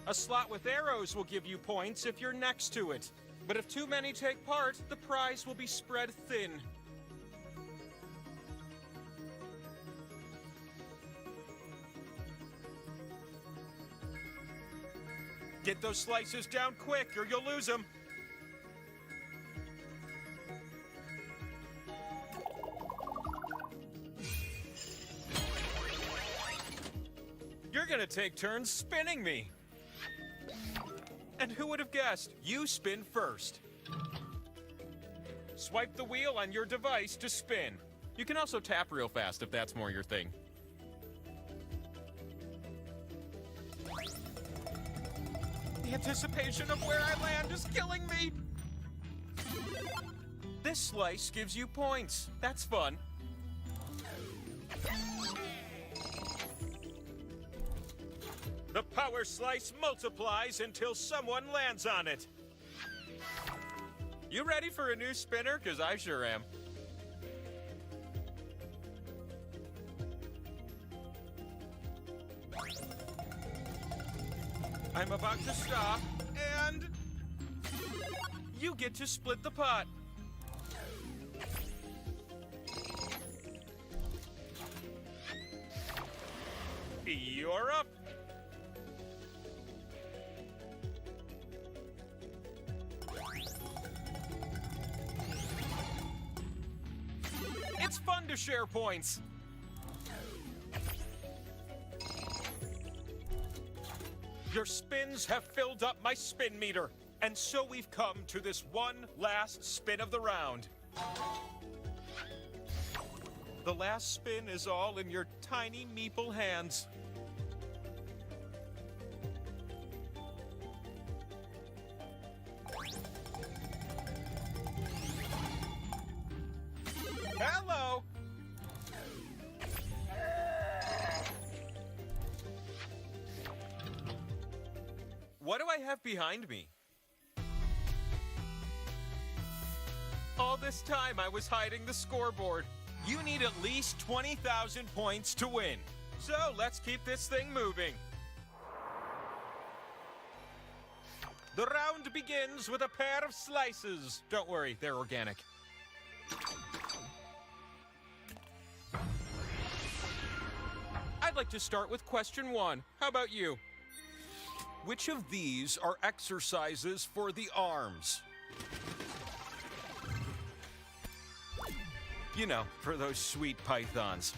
[SPEAKER 9] A slot with arrows will give you points if you're next to it. But if too many take part, the prize will be spread thin. Get those slices down quick or you'll lose them. You're gonna take turns spinning me. And who would have guessed? You spin first. Swipe the wheel on your device to spin. You can also tap real fast if that's more your thing. The anticipation of where I land is killing me. This slice gives you points. That's fun. The Power Slice multiplies until someone lands on it. You ready for a new spinner? 'Cause I sure am. I'm about to stop, and you get to split the pot. You're up. It's fun to share points. Your spins have filled up my spin meter, and so we've come to this one last spin of the round. The last spin is all in your tiny meeple hands. Hello! What do I have behind me? All this time I was hiding the scoreboard. You need at least 20,000 points to win. So let's keep this thing moving. The round begins with a pair of slices. Don't worry, they're organic. I'd like to start with question 1. How about you? Which of these are exercises for the arms? You know, for those sweet pythons.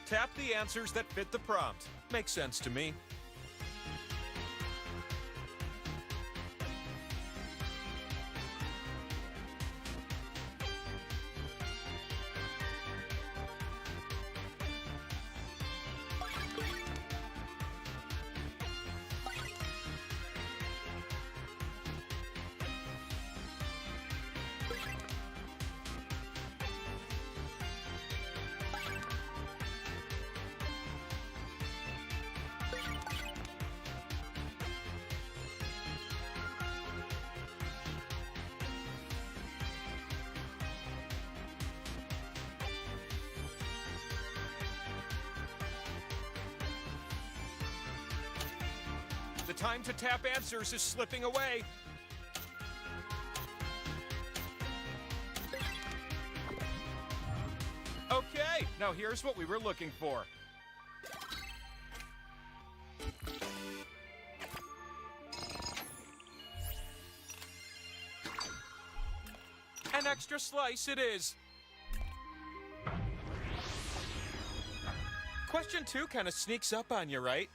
[SPEAKER 9] Tap the answers that fit the prompt. Makes sense to me. The time to tap answers is slipping away. Okay, now here's what we were looking for. An extra slice it is. Question 2 kind of sneaks up on you, right?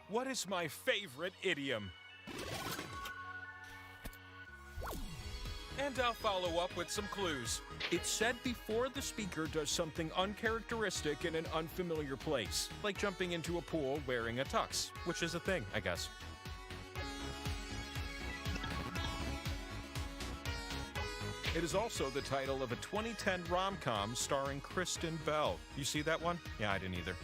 [SPEAKER 9] What is my favorite idiom? And I'll follow up with some clues. It's said before the speaker does something uncharacteristic in an unfamiliar place, like jumping into a pool wearing a tux, which is a thing, I guess. It is also the title of a 2010 rom-com starring Kristen Bell. You see that one? Yeah, I didn't either.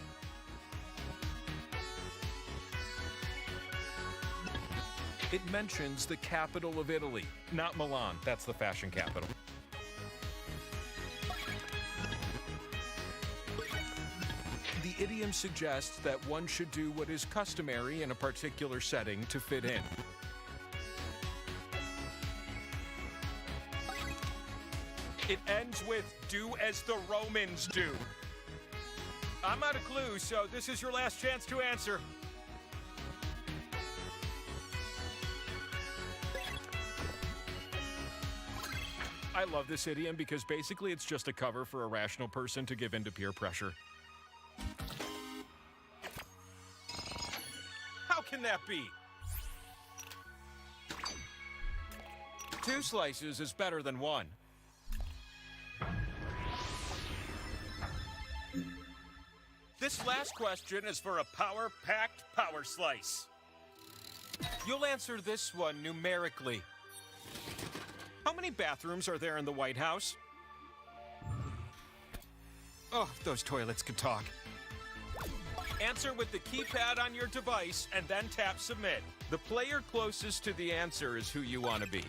[SPEAKER 9] It mentions the capital of Italy, not Milan. That's the fashion capital. The idiom suggests that one should do what is customary in a particular setting to fit in. It ends with, do as the Romans do. I'm out of clues, so this is your last chance to answer. I love this idiom because basically it's just a cover for a rational person to give in to peer pressure. How can that be? 2 slices is better than 1. This last question is for a power-packed power slice. You'll answer this one numerically. How many bathrooms are there in the White House? Oh, if those toilets could talk. Answer with the keypad on your device and then tap submit. The player closest to the answer is who you want to be.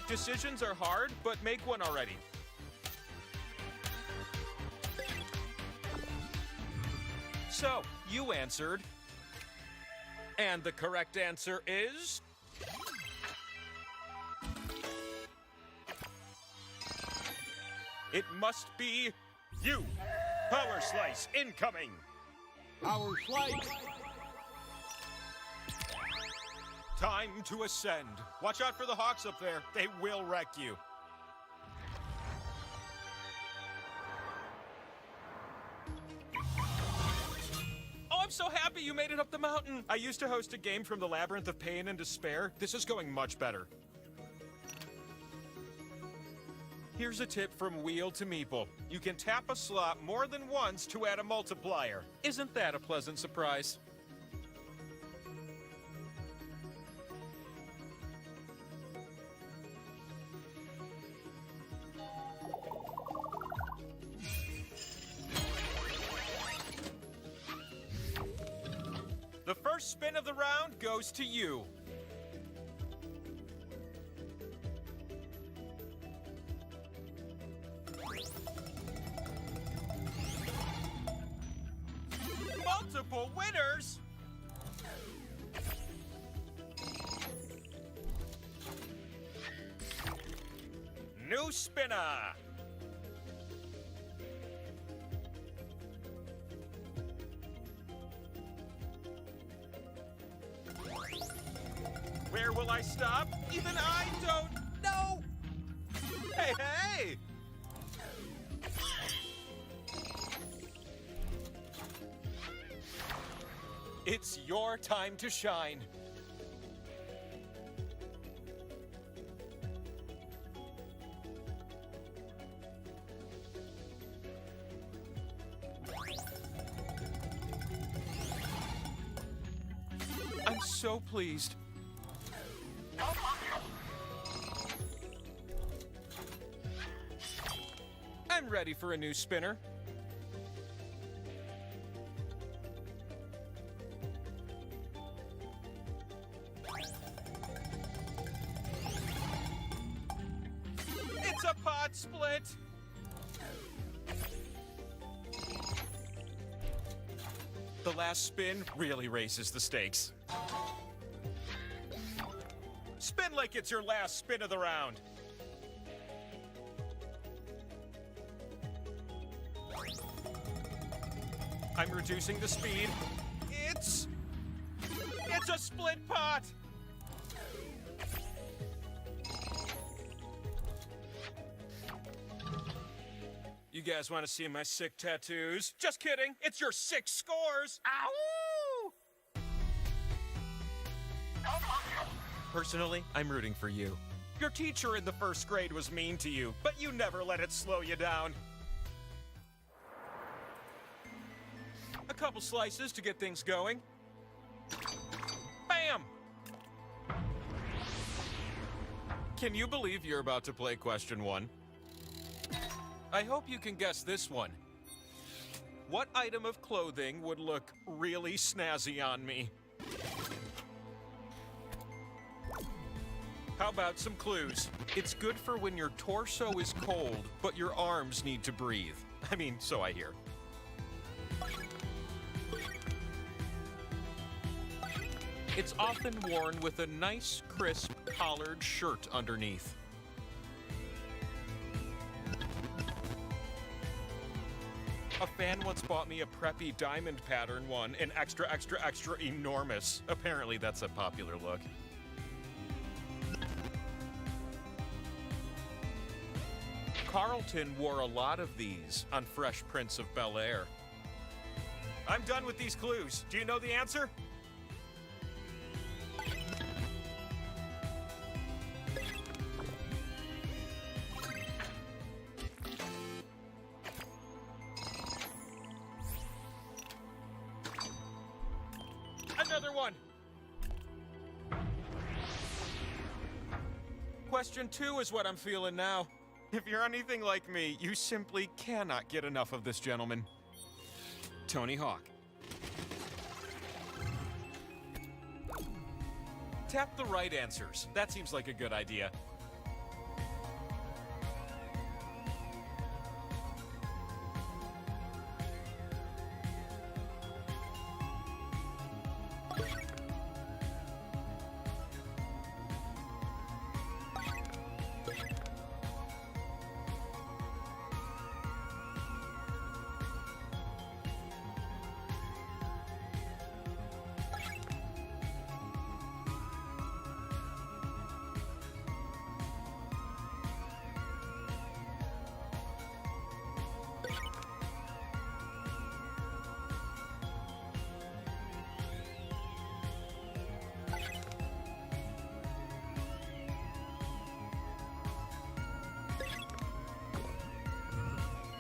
[SPEAKER 9] Decisions are hard, but make one already. So, you answered. And the correct answer is... It must be you. Power slice incoming.
[SPEAKER 11] Power slice.
[SPEAKER 9] Time to ascend. Watch out for the hawks up there. They will wreck you. Oh, I'm so happy you made it up the mountain. I used to host a game from the Labyrinth of Pain and Despair. This is going much better. Here's a tip from Wheel to Meeple. You can tap a slot more than once to add a multiplier. Isn't that a pleasant surprise? The first spin of the round goes to you. Multiple winners? New spinner. Where will I stop? Even I don't know! Hey, hey! It's your time to shine. I'm so pleased. I'm I'm ready for a new spinner. It's a pot split! The last spin really raises the stakes. Spin like it's your last spin of the round. I'm reducing the speed. It's a split pot! You guys want to see my sick tattoos? Just kidding, it's your 6 scores! Ow! Personally, I'm rooting for you. Your teacher in the 1st grade was mean to you, but you never let it slow you down. A couple slices to get things going. Bam! Can you believe you're about to play question 1? I hope you can guess this one. What item of clothing would look really snazzy on me? How about some clues? It's good for when your torso is cold, but your arms need to breathe. I mean, so I hear. It's often worn with a nice, crisp, collared shirt underneath. A fan once bought me a preppy diamond pattern one, an extra, extra, extra enormous. Apparently that's a popular look. Carlton wore a lot of these on Fresh Prince of Bel-Air. I'm done with these clues. Do you know the answer? Another one. Question 2 is what I'm feeling now. If you're anything like me, you simply cannot get enough of this gentleman. Tony Hawk. Tap the right answers. That seems like a good idea.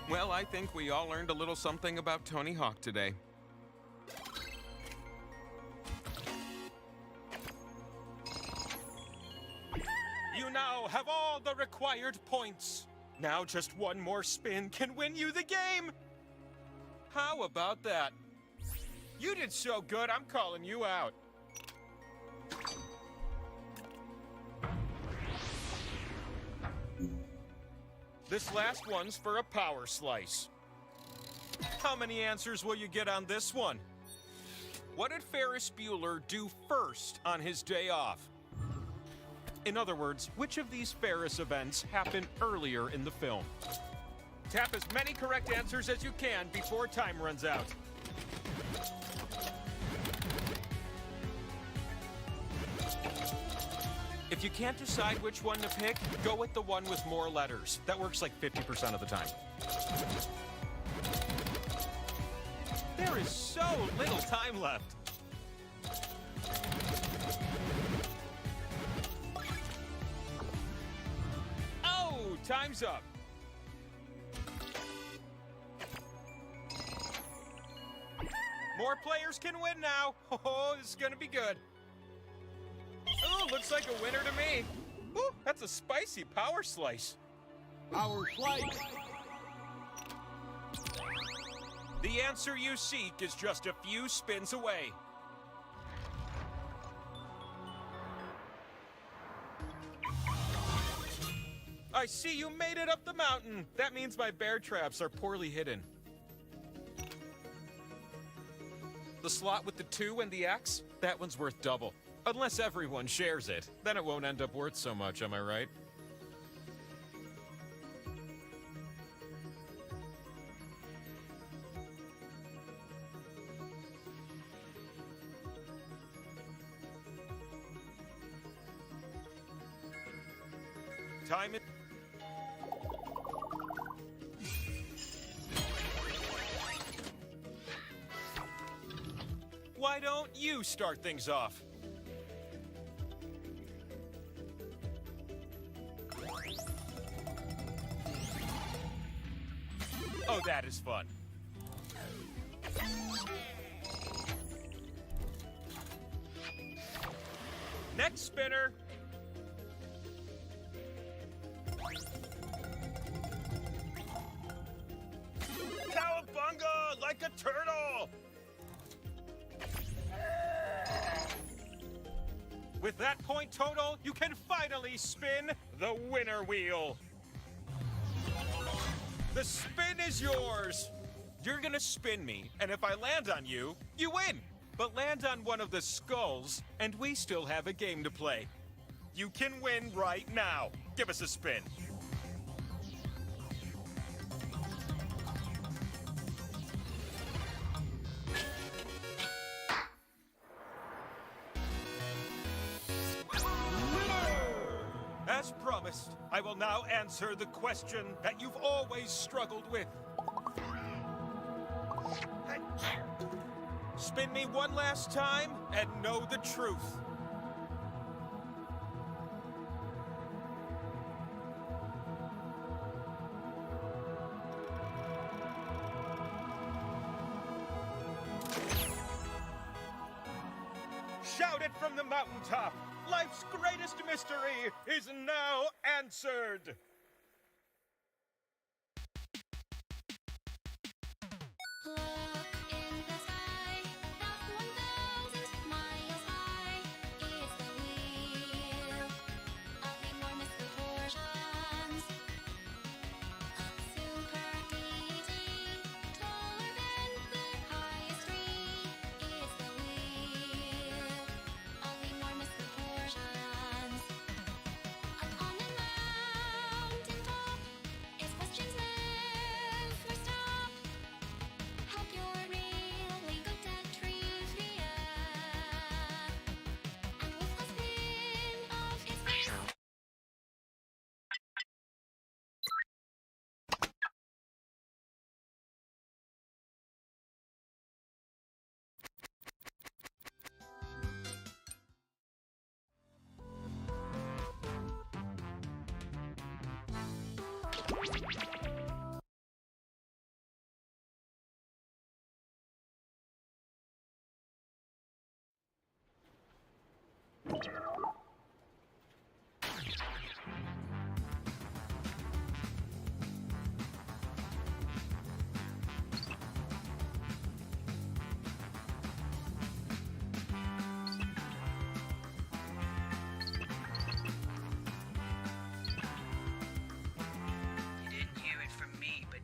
[SPEAKER 9] Well, I think we all learned a little something about Tony Hawk today. You now have all the required points. Now just one more spin can win you the game. How about that? You did so good, I'm calling you out. This last one's for a power slice. How many answers will you get on this one? What did Ferris Bueller do first on his day off? In other words, which of these Ferris events happened earlier in the film? Tap as many correct answers as you can before time runs out. If you can't decide which one to pick, go with the one with more letters. That works like 50% of the time. There is so little time left. Oh, time's up. More players can win now. Oh, this is gonna be good. Oh, looks like a winner to me. Ooh, that's a spicy power slice.
[SPEAKER 11] Power slice.
[SPEAKER 9] The answer you seek is just a few spins away. I see you made it up the mountain. That means my bear traps are poorly hidden. The slot with the 2 and the X? That one's worth double. Unless everyone shares it. Then it won't end up worth so much, am I right? Time is... Why don't you start things off? Oh, that is fun. Next spinner. Cowabunga, like a turtle! With that point total, you can finally spin the winner wheel. The spin is yours. You're gonna spin me, and if I land on you, you win. But land on one of the skulls, and we still have a game to play. You can win right now. Give us a spin. As promised, I will now answer the question that you've always struggled with. Spin me one last time and know the truth. Shout it from the mountaintop! Life's greatest mystery is now answered!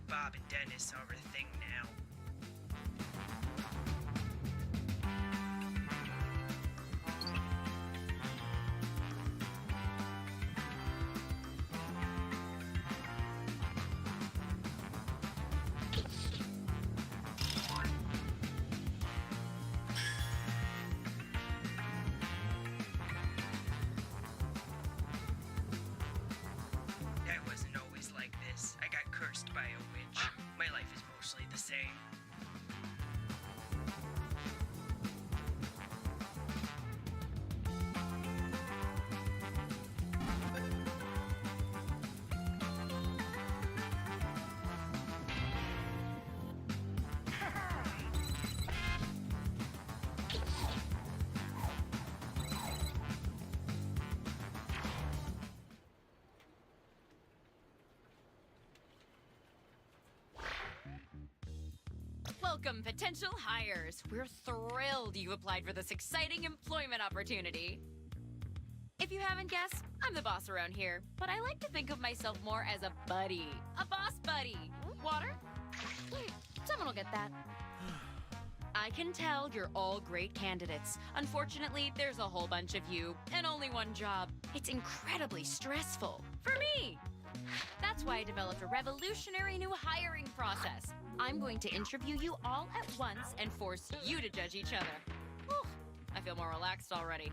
[SPEAKER 12] Bob and Dennis are a thing now. I wasn't always like this. I got cursed by a witch. My life is most
[SPEAKER 13] Welcome, potential hires. We're thrilled you applied for this exciting employment opportunity. If you haven't guessed, I'm the boss around here, but I like to think of myself more as a buddy. A boss buddy. Water? Someone will get that. I can tell you're all great candidates. Unfortunately, there's a whole bunch of you and only one job. It's incredibly stressful. For me! That's why I developed a revolutionary new hiring process. I'm going to interview you all at once and force you to judge each other. Whew, I feel more relaxed already.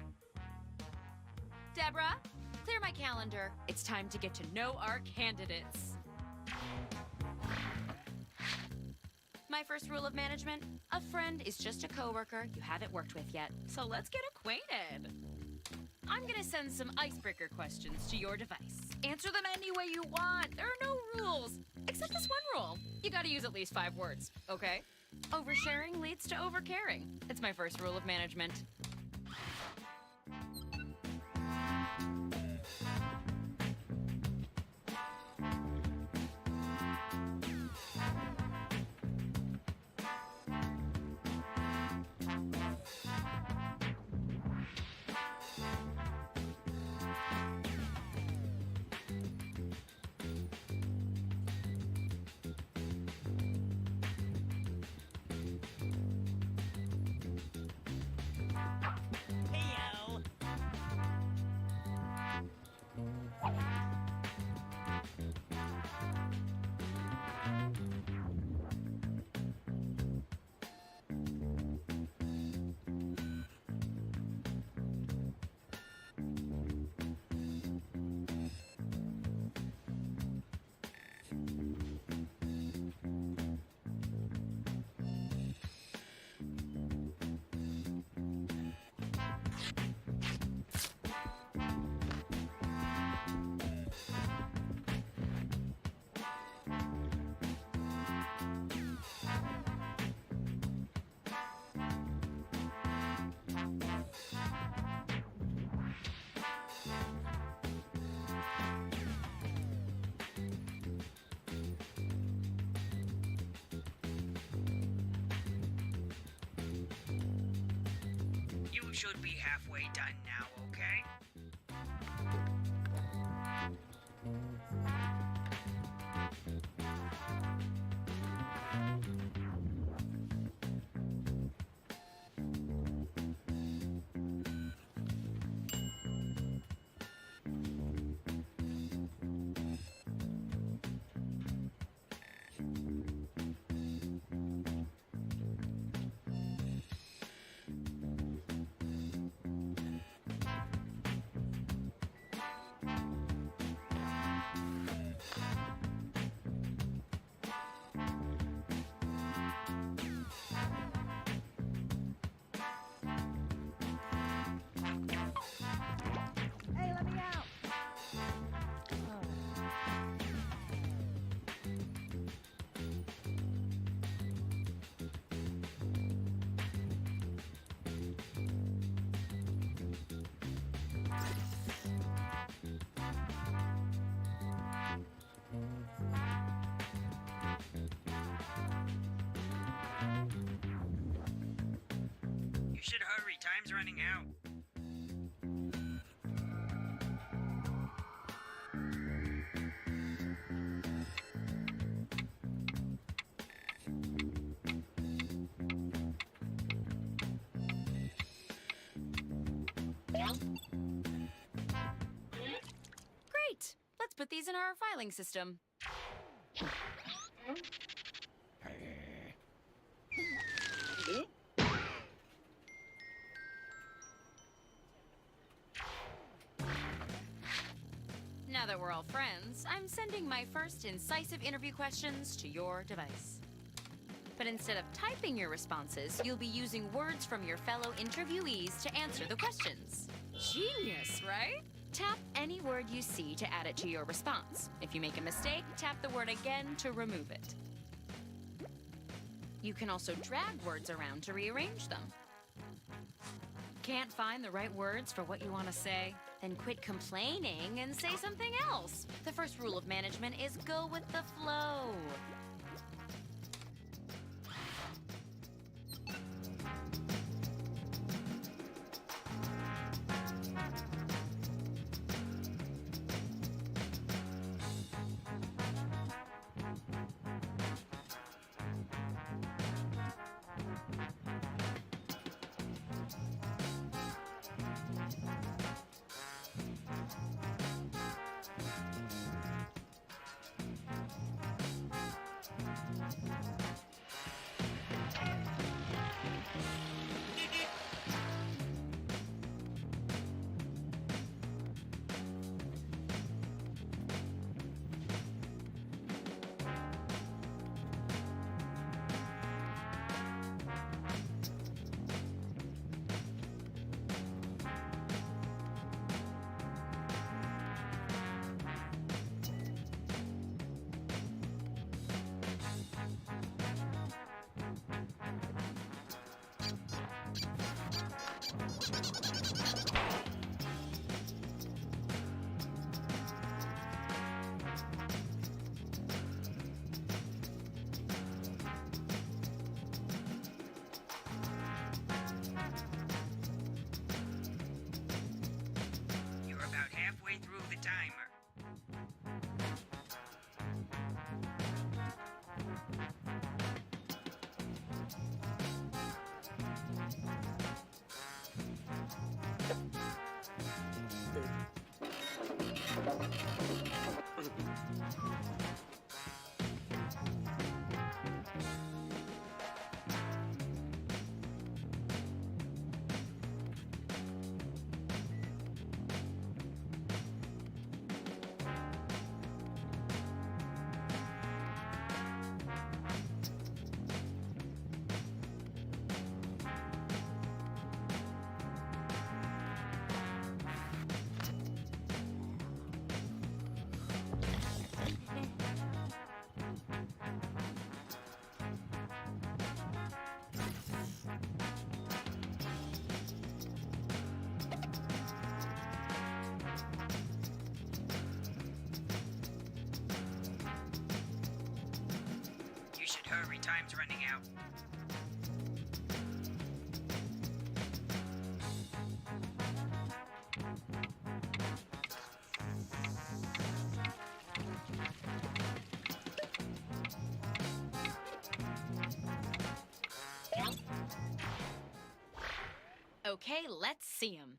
[SPEAKER 13] Deborah, clear my calendar. It's time to get to know our candidates. My first rule of management, a friend is just a coworker you haven't worked with yet. So let's get acquainted. I'm gonna send some icebreaker questions to your device. Answer them any way you want. There are no rules, except this one rule. You gotta use at least 5 words, okay? Oversharing leads to overcaring. It's my first rule of management.
[SPEAKER 12] You should be halfway done now, okay? You should hurry, time's running out.
[SPEAKER 13] Great! Let's put these in our filing system. Now that we're all friends, I'm sending my first incisive interview questions to your device. But instead of typing your responses, you'll be using words from your fellow interviewees to answer the questions. Genius, right? Tap any word you see to add it to your response. If you make a mistake, tap the word again to remove it. You can also drag words around to rearrange them. Can't find the right words for what you want to say? Then quit complaining and say something else. The first rule of management is go with the flow.
[SPEAKER 12] You should hurry, time's running out.
[SPEAKER 13] Okay, let's see him.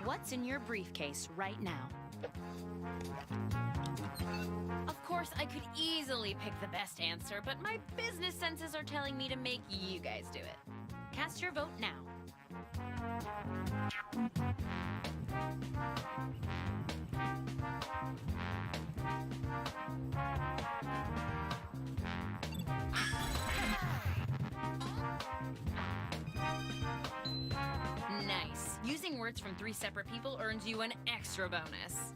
[SPEAKER 13] What's in your briefcase right now? Of course, I could easily pick the best answer, but my business senses are telling me to make you guys do it. Cast your vote now. Nice. Using words from 3 separate people earns you an extra bonus.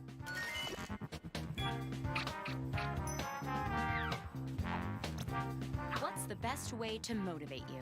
[SPEAKER 13] What's the best way to motivate you?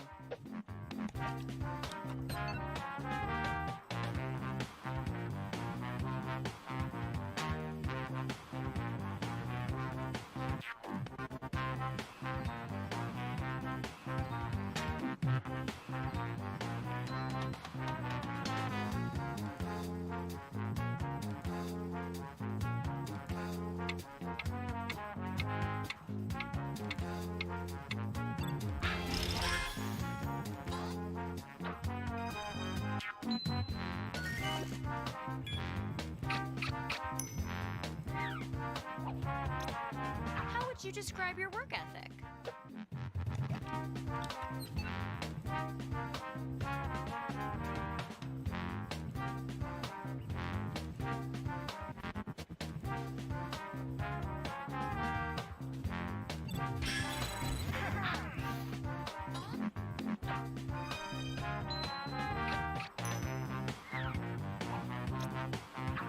[SPEAKER 13] How would you describe your work ethic?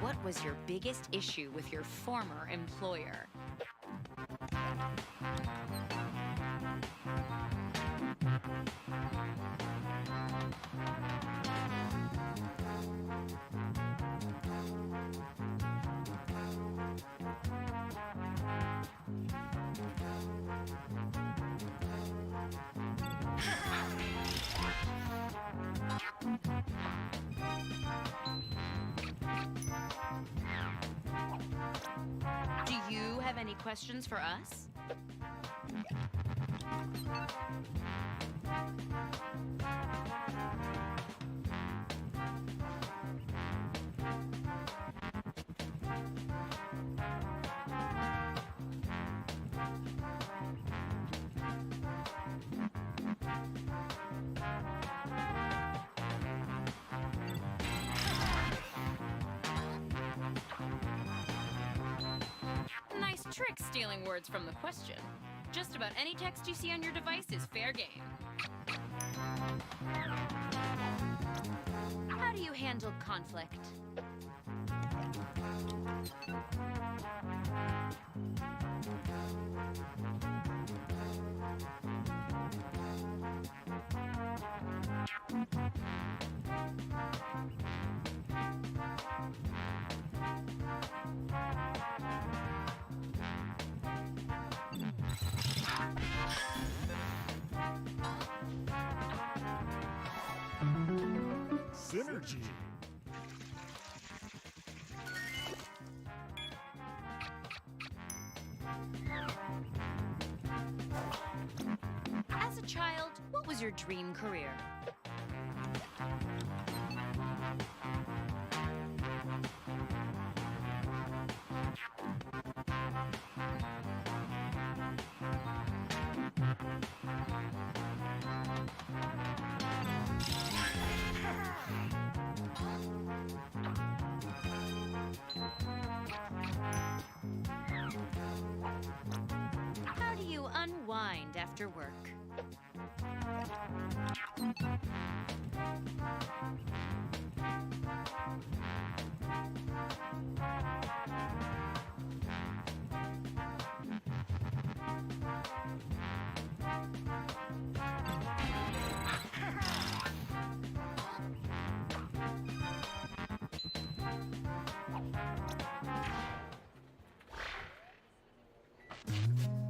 [SPEAKER 13] What was your biggest issue with your former employer? Do you have any questions for us? Nice trick stealing words from the question. Just about any text you see on your device is fair game. How do you handle conflict?
[SPEAKER 11] Synergy.
[SPEAKER 13] As a child, what was your dream career? after work.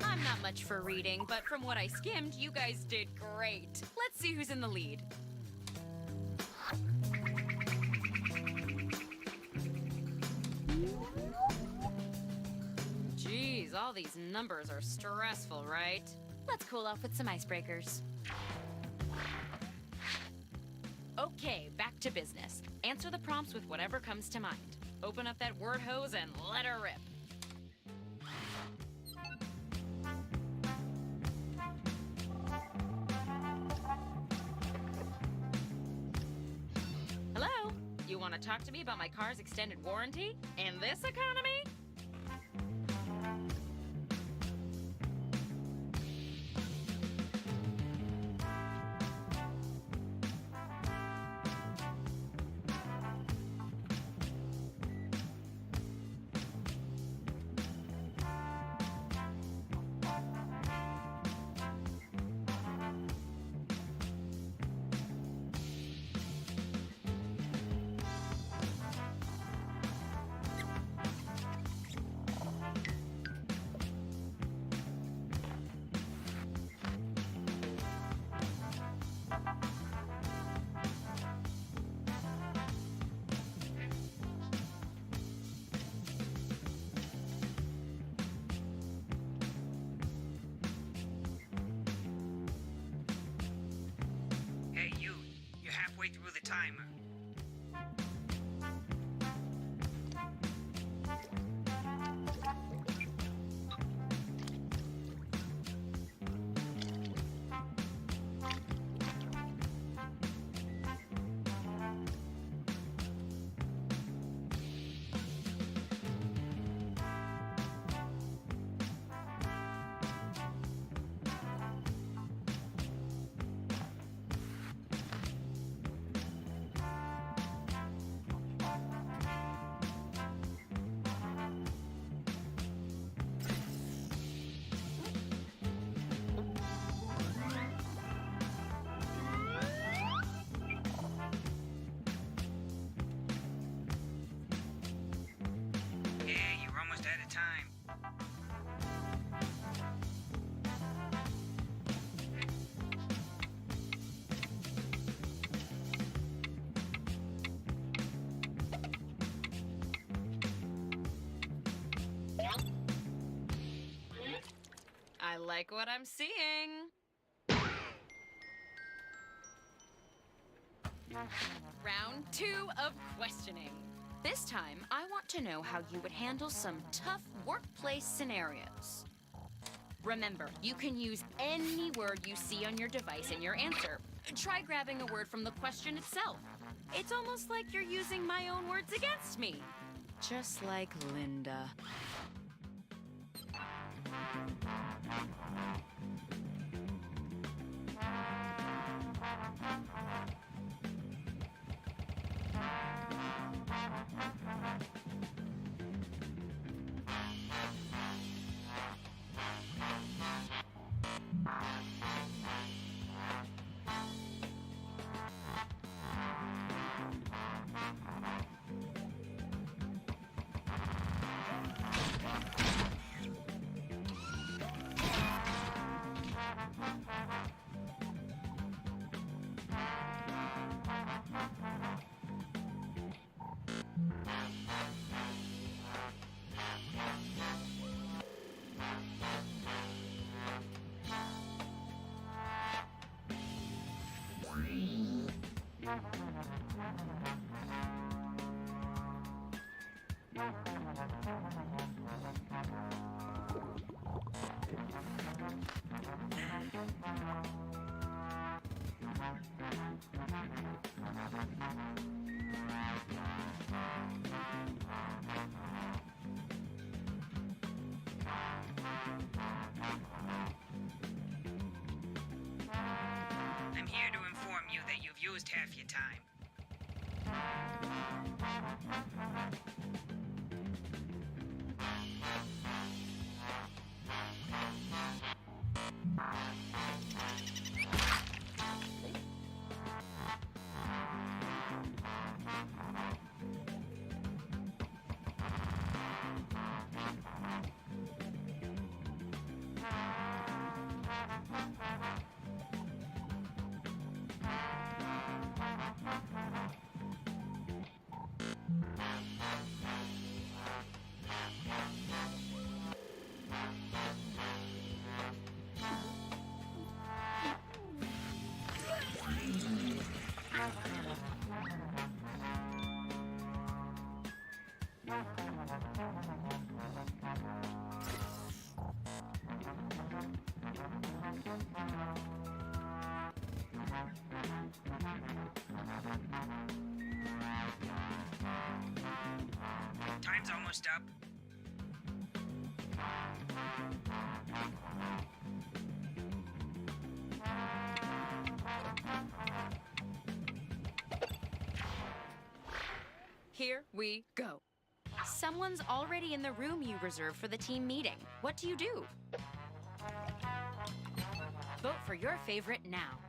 [SPEAKER 13] I'm not much for reading, but from what I skimmed, you guys did great. Let's see who's in the lead. Geez, all these numbers are stressful, right? Let's cool off with some icebreakers. Okay, back to business. Answer the prompts with whatever comes to mind. Open up that word hose and let her rip. Hello? You want to talk to me about my car's extended warranty? In this economy?
[SPEAKER 12] Hey, you're halfway through the timer. Yeah, you're almost out of time.
[SPEAKER 13] I like what I'm seeing. Round 2 of questioning. This time, I want to know how you would handle some tough workplace scenarios. Remember, you can use any word you see on your device in your answer. Try grabbing a word from the question itself. It's almost like you're using my own words against me. Just like Linda.
[SPEAKER 12] just half your time. Time's almost up.
[SPEAKER 13] Here we go. Someone's already in the room you reserved for the team meeting. What do you do? Vote for your favorite now.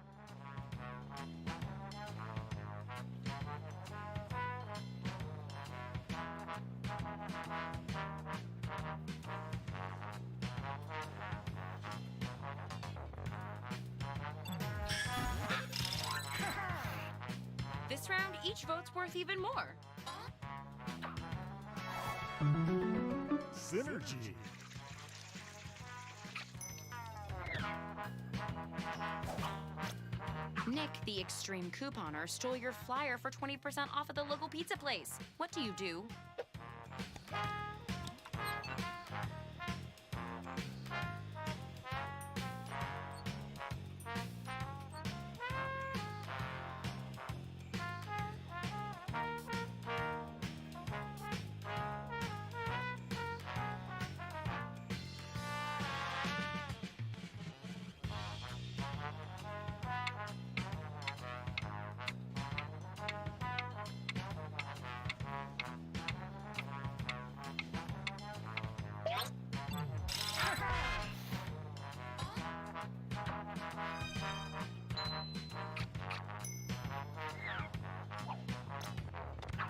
[SPEAKER 13] This round, each vote's worth even more.
[SPEAKER 11] Synergy.
[SPEAKER 13] Nick, the extreme couponer, stole your flyer for 20% off at the local pizza place. What do you do?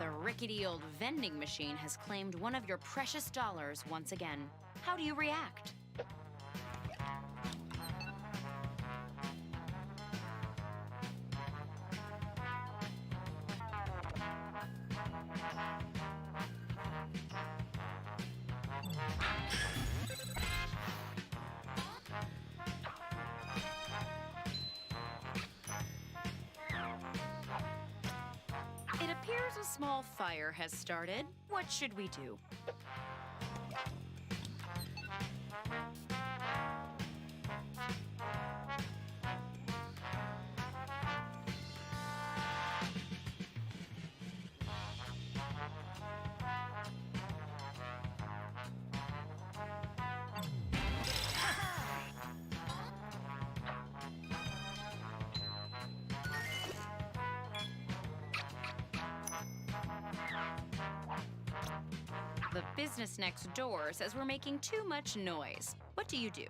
[SPEAKER 13] The rickety old vending machine has claimed one of your precious dollars once again. How do you react? It appears a small fire has started. What should we do? The business next door says we're making too much noise. What do you do?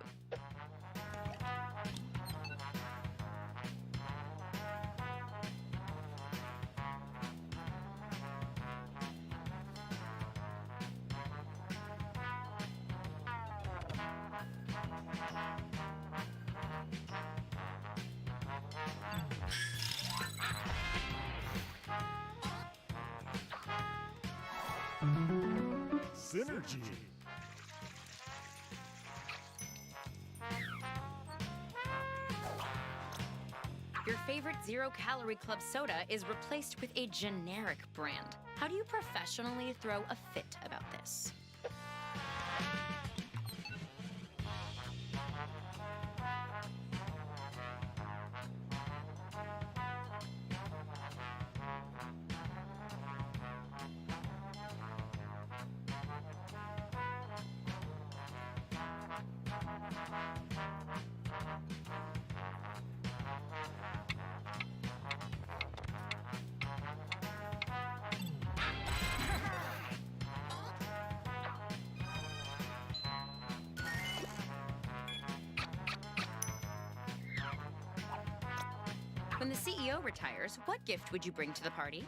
[SPEAKER 11] Synergy.
[SPEAKER 13] Your favorite zero-calorie club soda is replaced with a generic brand. How do you professionally throw a fit about this? When the CEO retires, what gift would you bring to the party?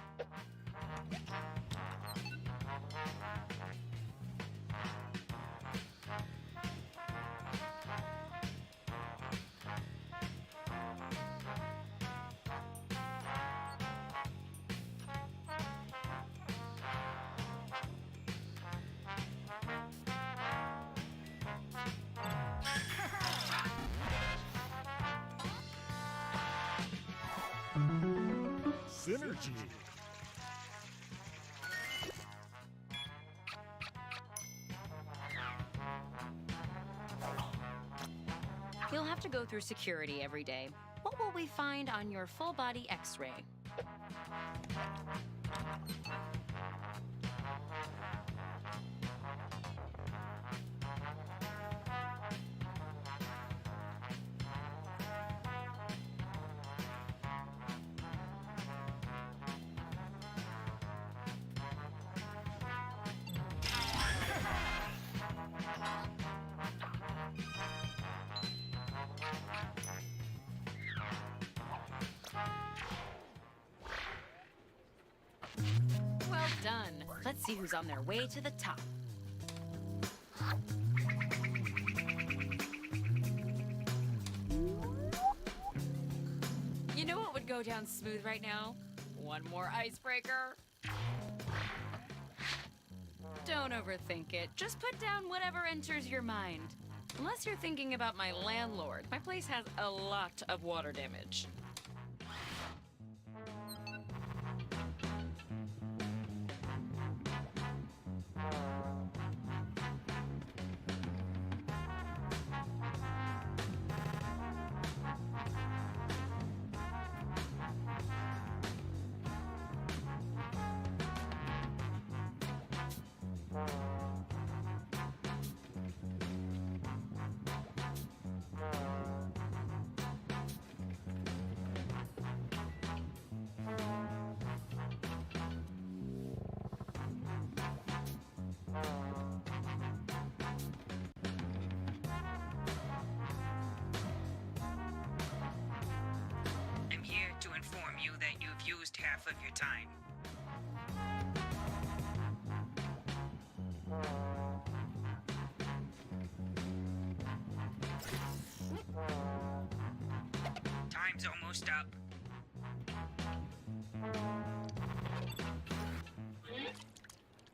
[SPEAKER 11] Synergy.
[SPEAKER 13] You'll have to go through security every day. What will we find on your full body x-ray? Well done. Let's see who's on their way to the top. You know what would go down smooth right now? One more icebreaker. Don't overthink it. Just put down whatever enters your mind. Unless you're thinking about my landlord, my place has a lot of water damage.
[SPEAKER 12] I'm here to inform you that you've used half of your time. Time's almost up.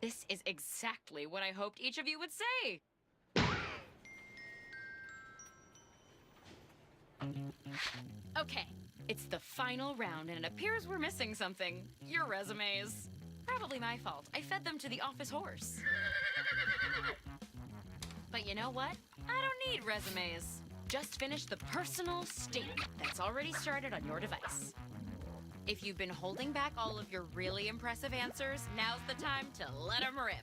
[SPEAKER 13] This is exactly what I hoped each of you would say. Okay, it's the final round, and it appears we're missing something. Your resumes. Probably my fault. I fed them to the office horse. But you know what? I don't need resumes. Just finish the personal statement that's already started on your device. If you've been holding back all of your really impressive answers, now's the time to let them rip.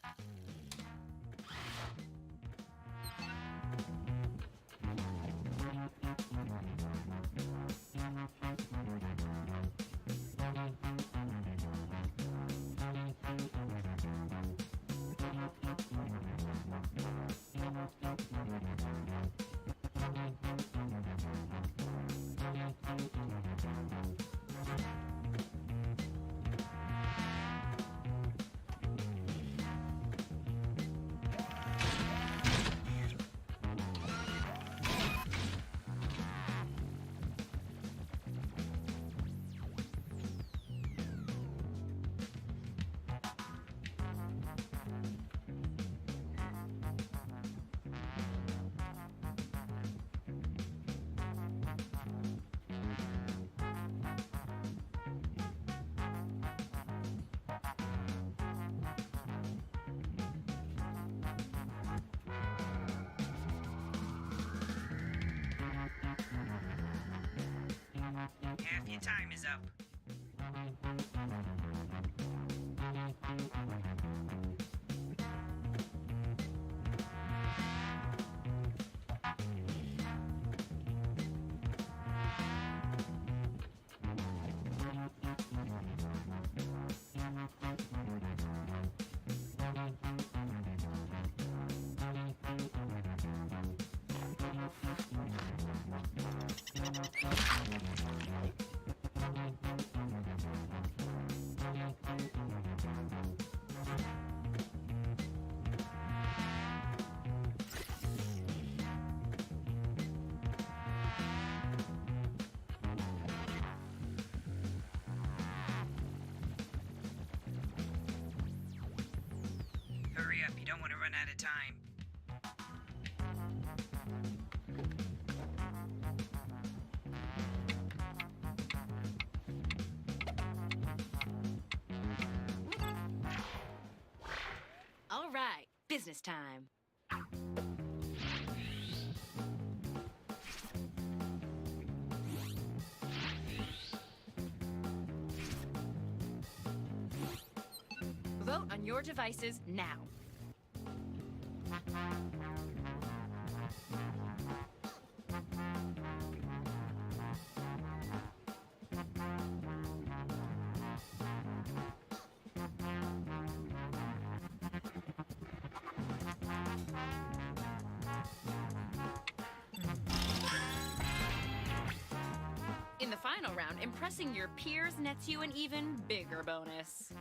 [SPEAKER 12] Half your time is up. one at a time.
[SPEAKER 13] All right, business time. Vote on your devices now. In the final round, impressing your peers nets you an even bigger bonus.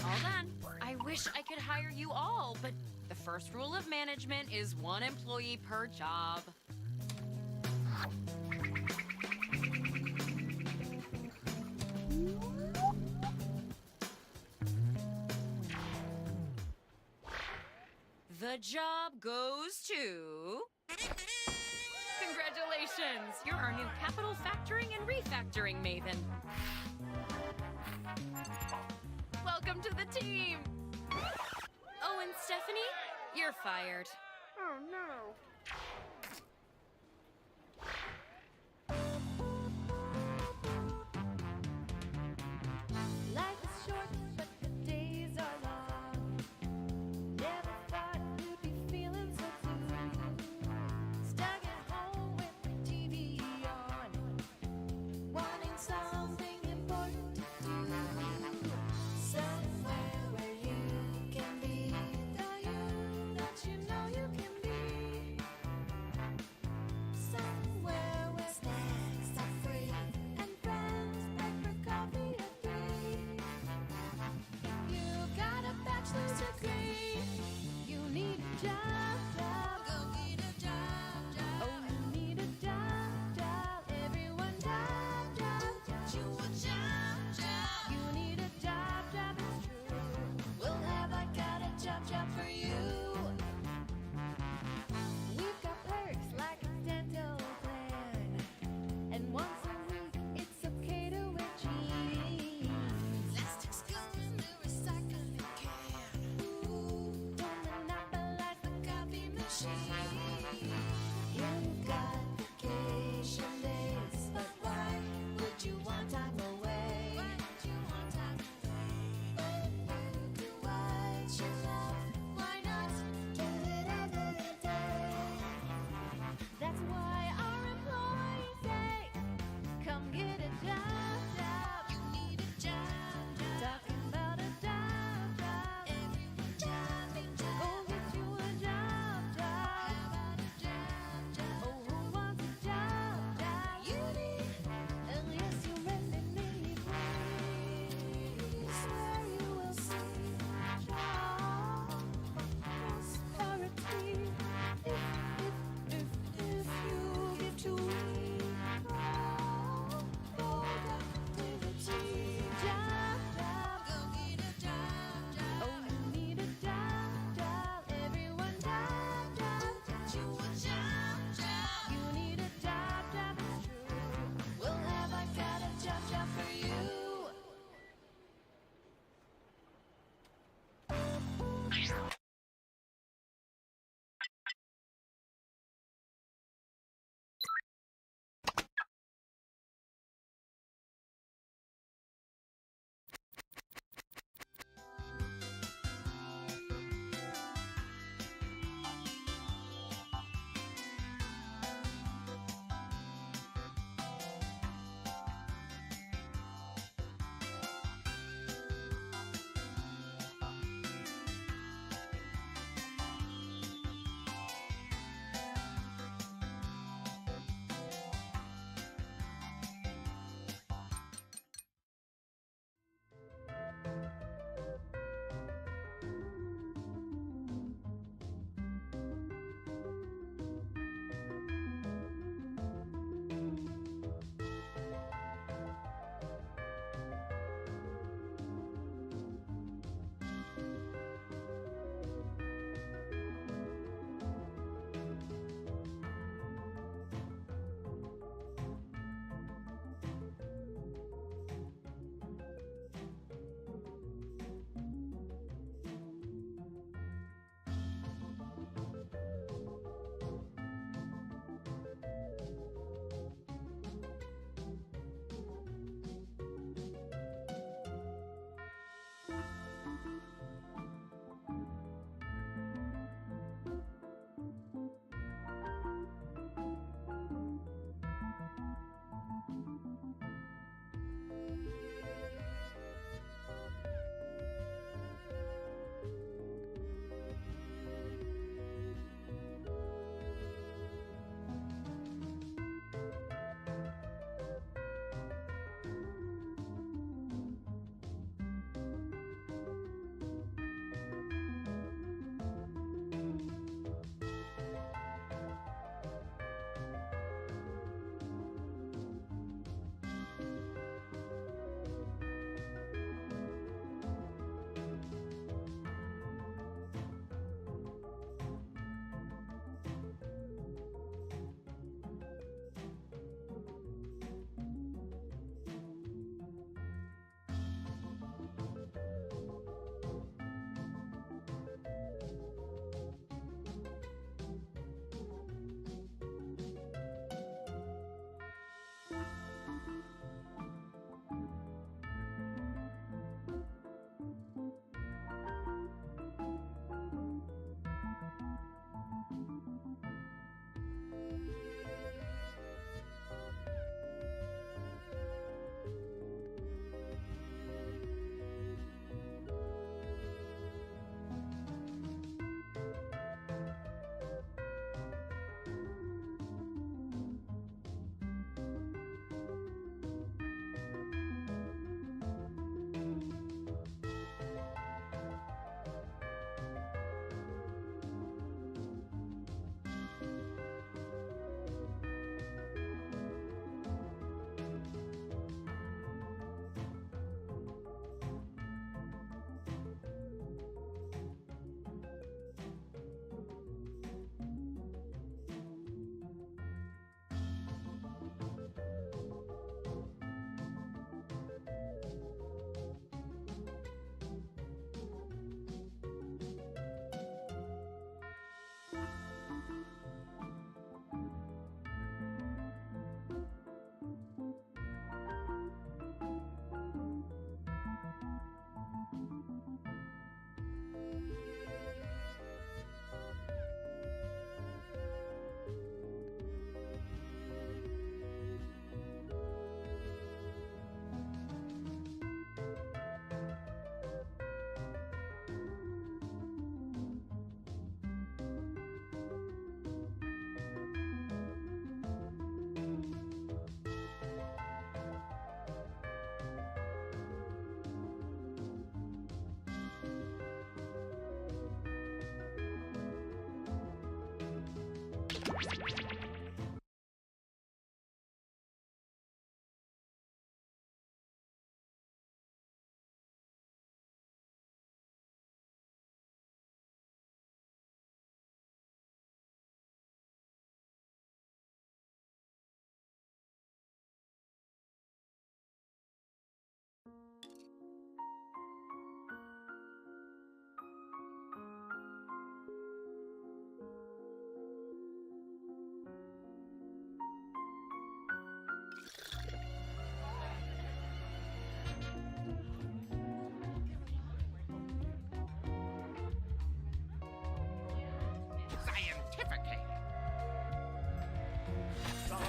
[SPEAKER 13] All done. I wish I could hire you all, but the first rule of management is one employee per job. The job goes to... Congratulations! You're our new capital factoring and refactoring maven. Welcome to the team! Oh, and Stephanie, you're fired.
[SPEAKER 14] Oh, no.
[SPEAKER 15] Life is short, but the days are long. Never thought you'd be feeling so blue. Stuck at home with the TV on, wanting something important to do. Somewhere where you can be the you that you know you can be.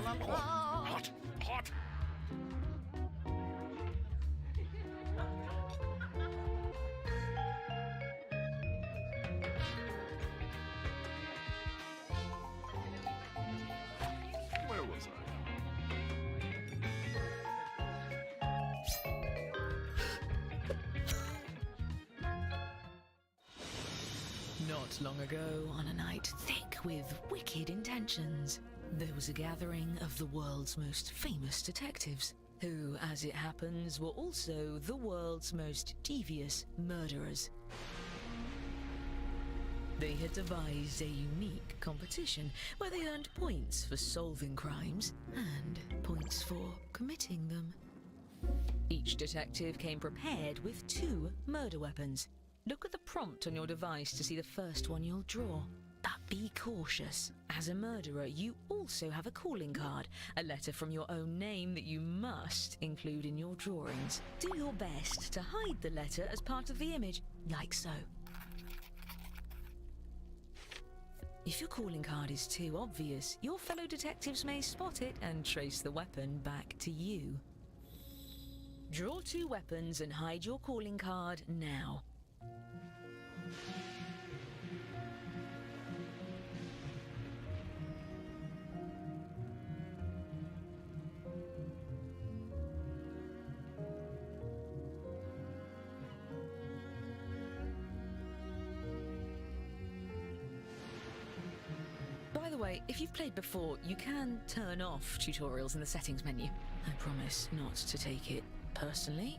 [SPEAKER 5] Hot! Hot! Where was I?
[SPEAKER 14] Not long ago, on a night thick with wicked intentions, there was a gathering of the world's most famous detectives, who, as it happens, were also the world's most devious murderers. They had devised a unique competition where they earned points for solving crimes and points for committing them. Each detective came prepared with 2 murder weapons. Look at the prompt on your device to see the first one you'll draw. But be cautious. As a murderer, you also have a calling card, a letter from your own name that you must include in your drawings. Do your best to hide the letter as part of the image, like so. If your calling card is too obvious, your fellow detectives may spot it and trace the weapon back to you. Draw 2 weapons and hide your calling card now. By the way, if you've played before, you can turn off tutorials in the settings menu. I promise not to take it personally.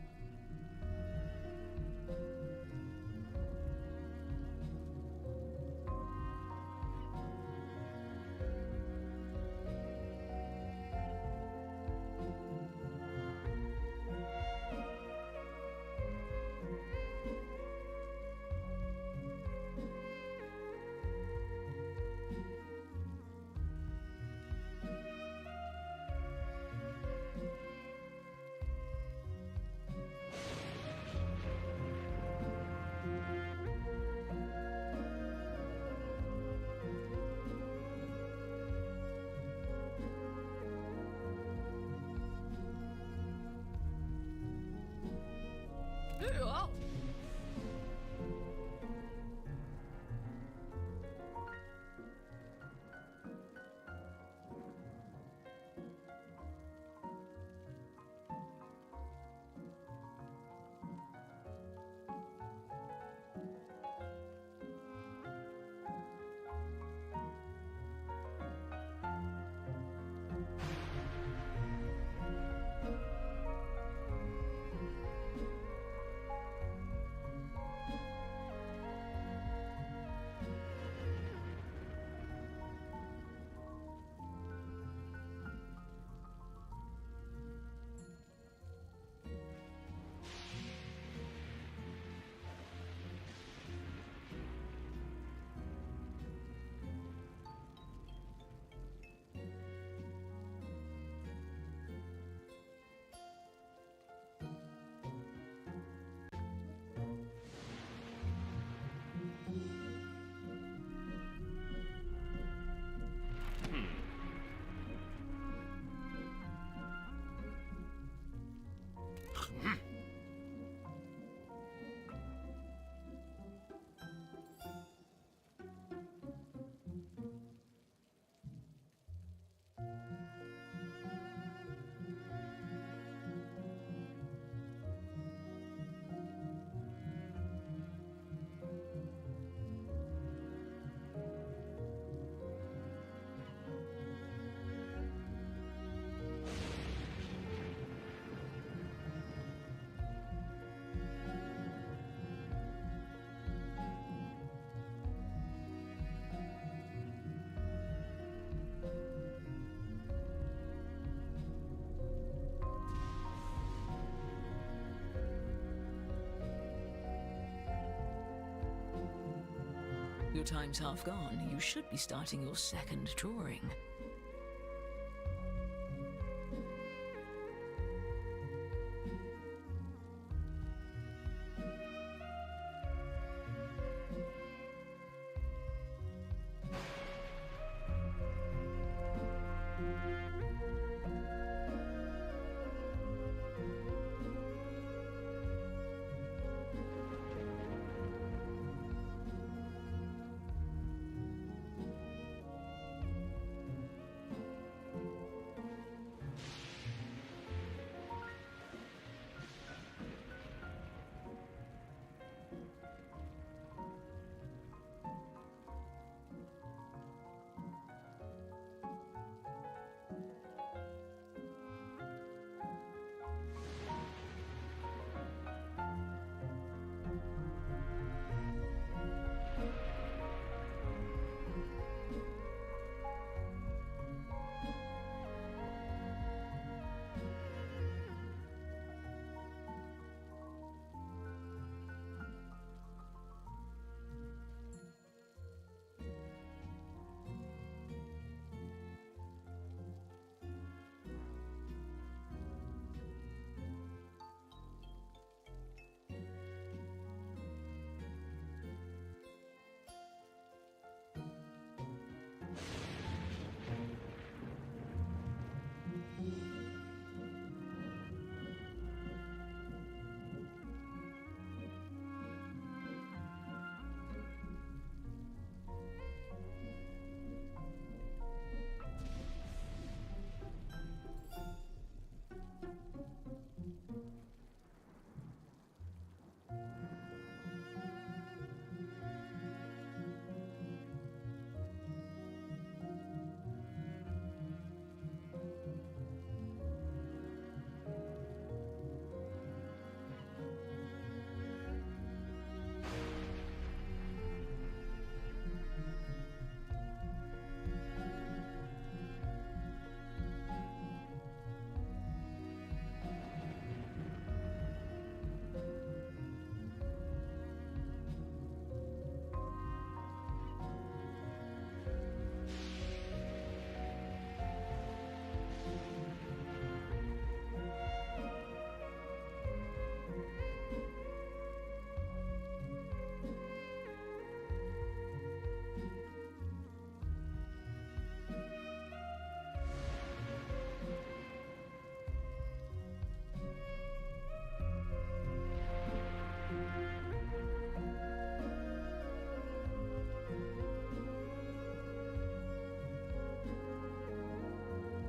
[SPEAKER 14] Your time's half gone. You should be starting your second drawing.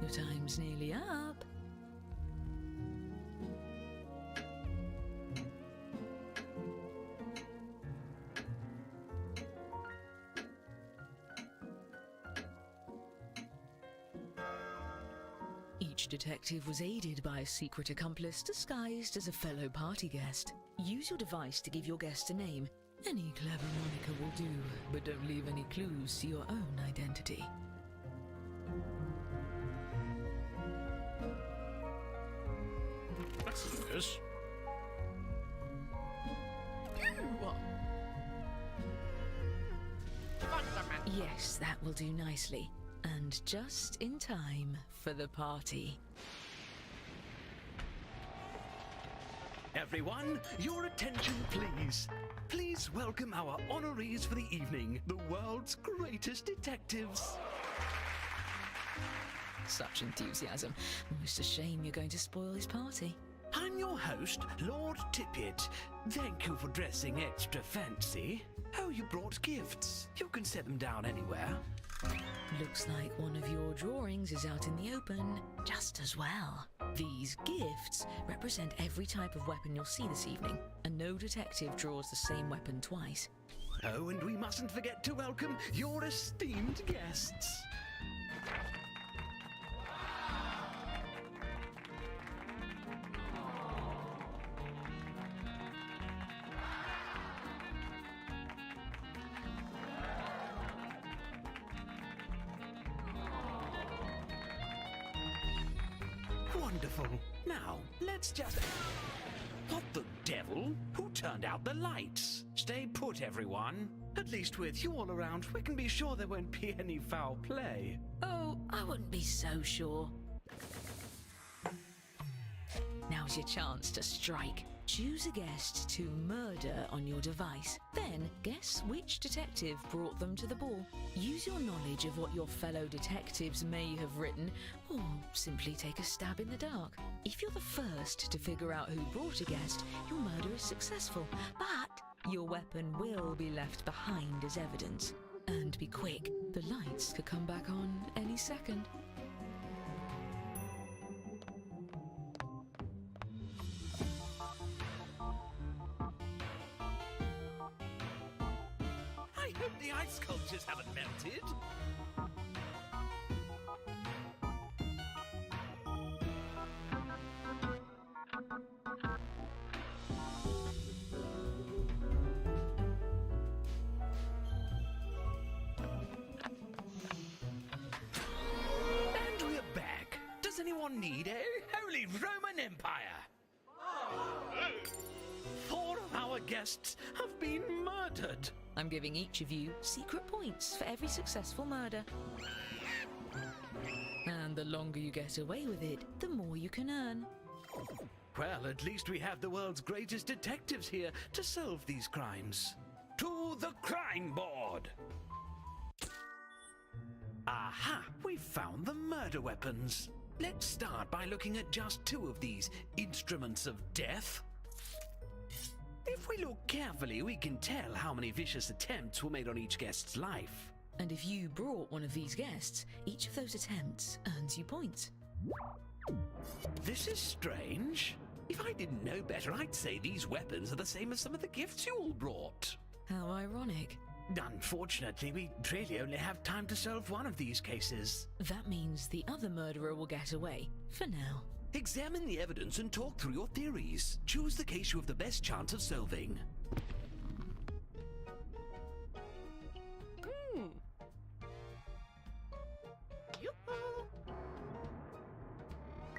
[SPEAKER 14] Your time's nearly up. Each detective was aided by a secret accomplice disguised as a fellow party guest. Use your device to give your guest a name. Any clever moniker will do, but don't leave any clues to your own identity.
[SPEAKER 8] Let's do this.
[SPEAKER 14] Yes, that will do nicely. And just in time for the party.
[SPEAKER 16] Everyone, your attention please. Please welcome our honorees for the evening, the world's greatest detectives.
[SPEAKER 14] Such enthusiasm. Almost a shame you're going to spoil his party.
[SPEAKER 16] I'm your host, Lord Tippett. Thank you for dressing extra fancy. Oh, you brought gifts. You can set them down anywhere.
[SPEAKER 14] Looks like one of your drawings is out in the open, just as well. These gifts represent every type of weapon you'll see this evening, and no detective draws the same weapon twice.
[SPEAKER 16] Oh, and we mustn't forget to welcome your esteemed guests. Wonderful. Now, let's just... What the devil? Who turned out the lights? Stay put, everyone. At least with you all around, we can be sure there won't be any foul play.
[SPEAKER 14] Oh, I wouldn't be so sure. Now's your chance to strike. Choose a guest to murder on your device. Then guess which detective brought them to the ball. Use your knowledge of what your fellow detectives may have written, or simply take a stab in the dark. If you're the first to figure out who brought a guest, your murder is successful, but your weapon will be left behind as evidence. And be quick, the lights could come back on any second.
[SPEAKER 16] I hope the ice sculptures haven't melted. And we're back. Does anyone need a Holy Roman Empire? Four of our guests have been murdered.
[SPEAKER 14] I'm giving each of you secret points for every successful murder. And the longer you get away with it, the more you can earn.
[SPEAKER 16] Well, at least we have the world's greatest detectives here to solve these crimes. To the crime board! Aha! We've found the murder weapons. Let's start by looking at just two of these instruments of death. If we look carefully, we can tell how many vicious attempts were made on each guest's life.
[SPEAKER 14] And if you brought one of these guests, each of those attempts earns you points.
[SPEAKER 16] This is strange. If I didn't know better, I'd say these weapons are the same as some of the gifts you all brought.
[SPEAKER 14] How ironic.
[SPEAKER 16] Unfortunately, we really only have time to solve one of these cases.
[SPEAKER 14] That means the other murderer will get away, for now.
[SPEAKER 16] Examine the evidence and talk through your theories. Choose the case you have the best chance of solving.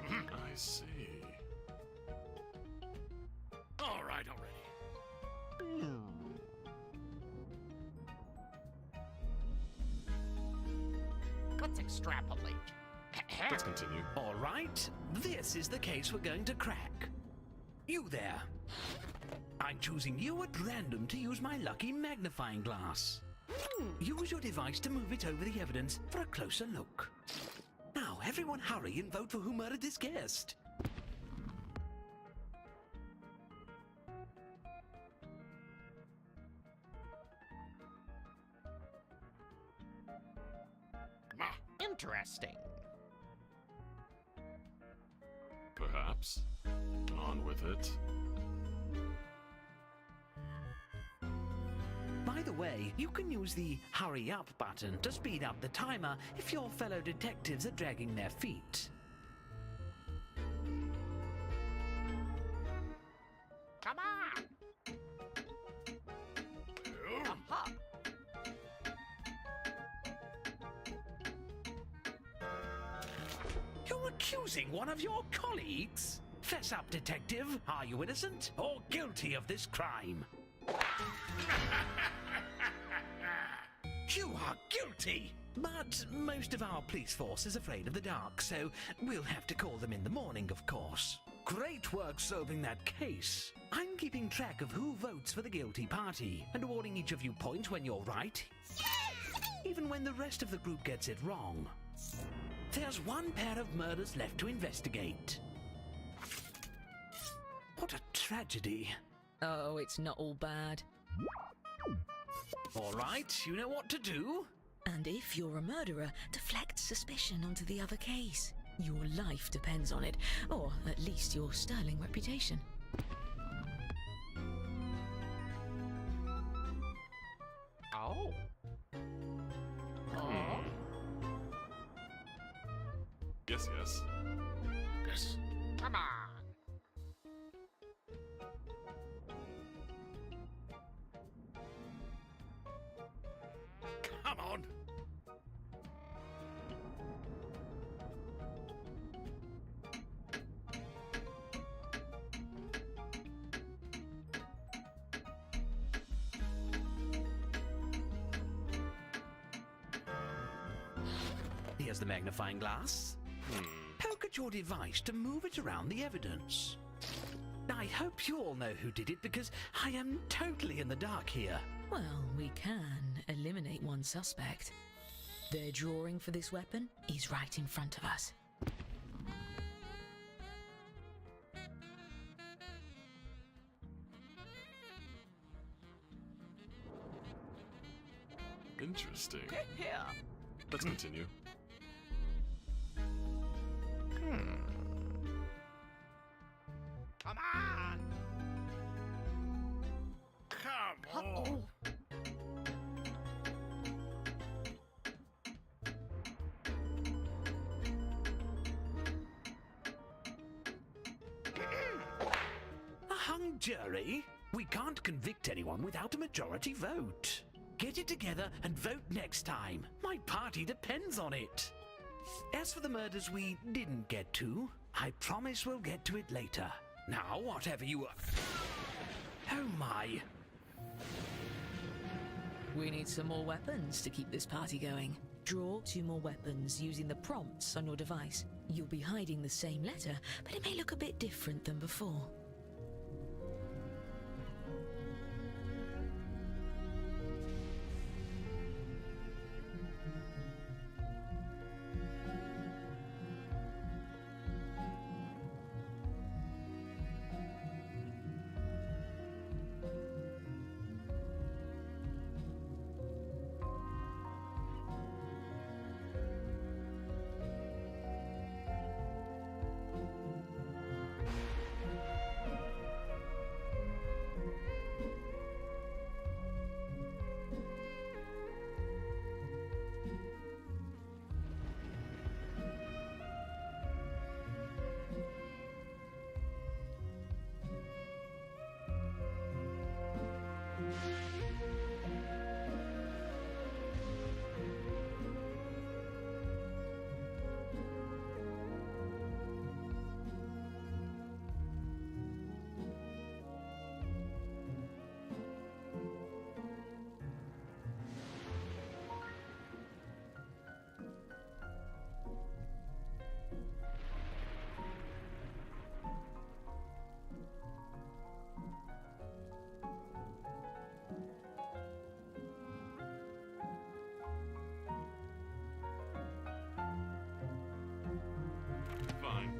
[SPEAKER 5] I see. All right already.
[SPEAKER 8] Let's extrapolate.
[SPEAKER 5] Let's continue.
[SPEAKER 16] All right, this is the case we're going to crack. You there. I'm choosing you at random to use my lucky magnifying glass. Use your device to move it over the evidence for a closer look. Now, everyone hurry and vote for who murdered this guest.
[SPEAKER 8] Interesting.
[SPEAKER 17] perhaps. On with it.
[SPEAKER 16] By the way, you can use the hurry up button to speed up the timer if your fellow detectives are dragging their feet.
[SPEAKER 15] Come on! Aha!
[SPEAKER 16] You're accusing one of your colleagues? Fess up, detective. Are you innocent or guilty of this crime? You are guilty! But most of our police force is afraid of the dark, so we'll have to call them in the morning, of course. Great work solving that case. I'm keeping track of who votes for the guilty party and awarding each of you points when you're right, even when the rest of the group gets it wrong. There's one pair of murders left to investigate. What a tragedy.
[SPEAKER 14] Oh, it's not all bad.
[SPEAKER 16] All right, you know what to do.
[SPEAKER 14] And if you're a murderer, deflect suspicion onto the other case. Your life depends on it, or at least your sterling reputation.
[SPEAKER 15] Oh.
[SPEAKER 17] Yes, yes.
[SPEAKER 15] Yes. Come on.
[SPEAKER 16] Come on. Here's the magnifying glass. Poke at your device to move it around the evidence. I hope you all know who did it because I am totally in the dark here.
[SPEAKER 14] Well, we can eliminate one suspect. Their drawing for this weapon is right in front of us.
[SPEAKER 17] Interesting.
[SPEAKER 15] Here.
[SPEAKER 17] Let's continue.
[SPEAKER 15] Come on.
[SPEAKER 16] Come
[SPEAKER 15] on.
[SPEAKER 16] A hung jury? We can't convict anyone without a majority vote. Get it together and vote next time. My party depends on it. As for the murders we didn't get to, I promise we'll get to it later. Now, whatever you... Oh my.
[SPEAKER 14] We need some more weapons to keep this party going. Draw 2 more weapons using the prompts on your device. You'll be hiding the same letter, but it may look a bit different than before.
[SPEAKER 17] Fine.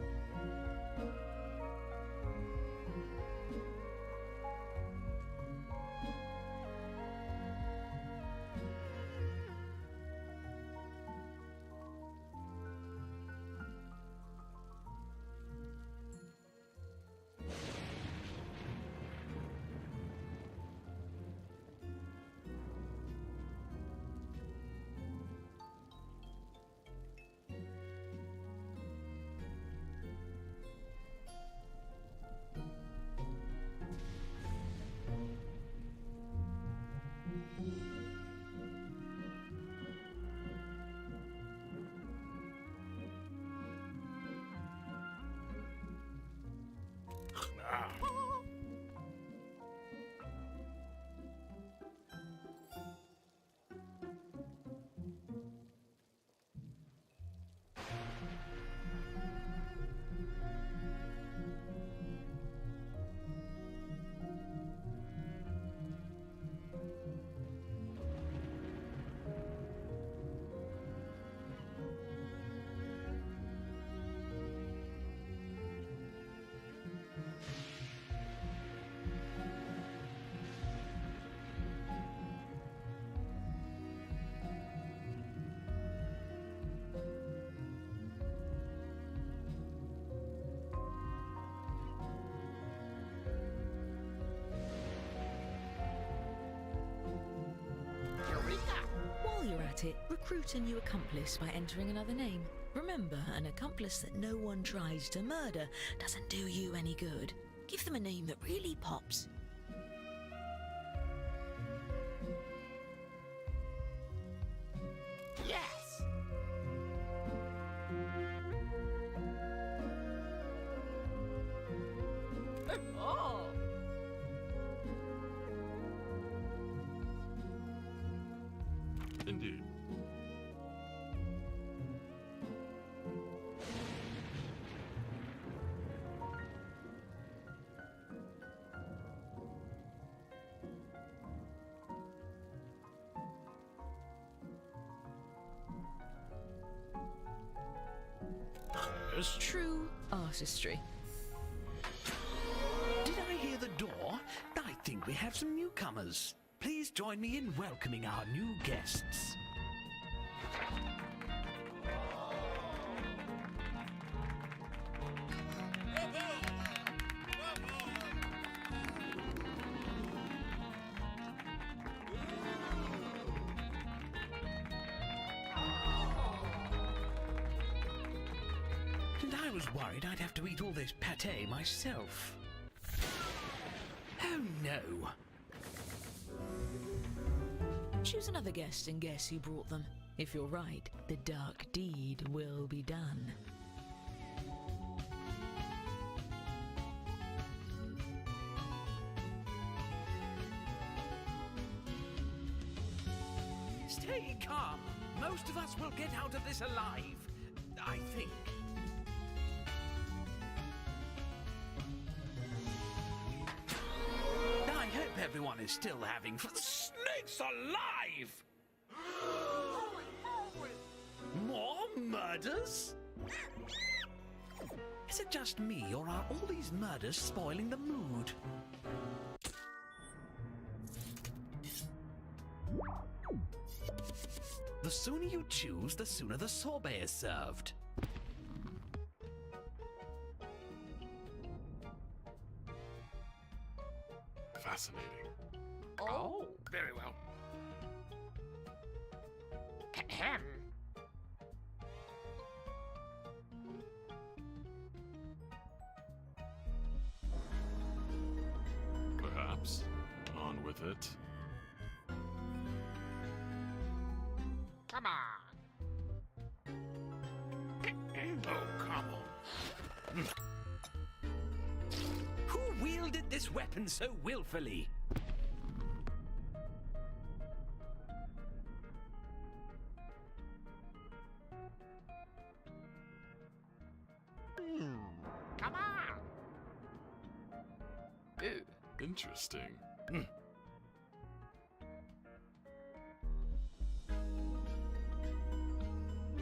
[SPEAKER 14] at it, recruit a new accomplice by entering another name. Remember, an accomplice that no one tries to murder doesn't do you any good. Give them a name that really pops.
[SPEAKER 8] Yes!
[SPEAKER 13] Oh!
[SPEAKER 17] Indeed.
[SPEAKER 14] True artistry.
[SPEAKER 16] Did I hear the door? I think we have some newcomers. Please join me in welcoming our new guests. And I was worried I'd have to eat all this pâté myself. Oh no.
[SPEAKER 14] Choose another guest and guess who brought them. If you're right, the dark deed will be done.
[SPEAKER 16] Stay calm. Most of us will get out of this alive. I think. I hope everyone is still having fun. Snakes alive! More murders? Is it just me, or are all these murders spoiling the mood? The sooner you choose, the sooner the sorbet is served.
[SPEAKER 17] Fascinating.
[SPEAKER 13] Oh,
[SPEAKER 16] very well.
[SPEAKER 13] Ahem.
[SPEAKER 17] Perhaps. On with it.
[SPEAKER 13] Come on.
[SPEAKER 16] Oh, come on. Who wielded this weapon so willfully?
[SPEAKER 13] Come on.
[SPEAKER 17] Ew. Interesting.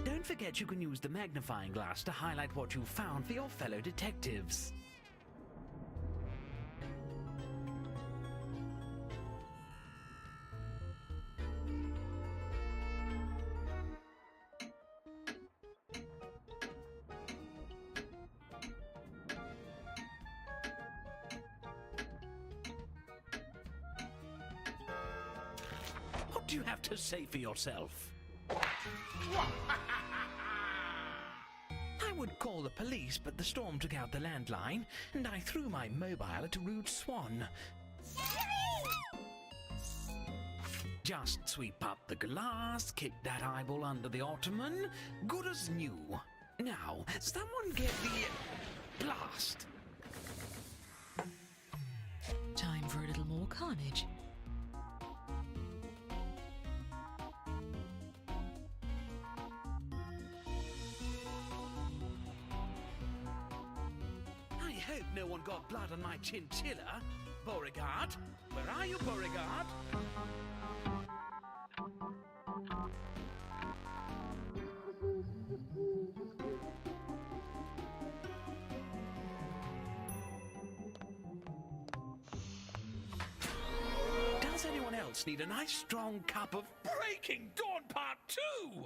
[SPEAKER 16] Don't forget you can use the magnifying glass to highlight what you found for your fellow detectives. What do you have to say for yourself? I would call the police, but the storm took out the landline, and I threw my mobile at a rude swan. Just sweep up the glass, kick that eyeball under the ottoman, good as new. Now, someone get the blast.
[SPEAKER 14] Time for a little more carnage.
[SPEAKER 16] I hope no one got blood on my chinchilla. Beauregard, where are you, Beauregard? Does anyone else need a nice strong cup of Breaking Dawn Part 2?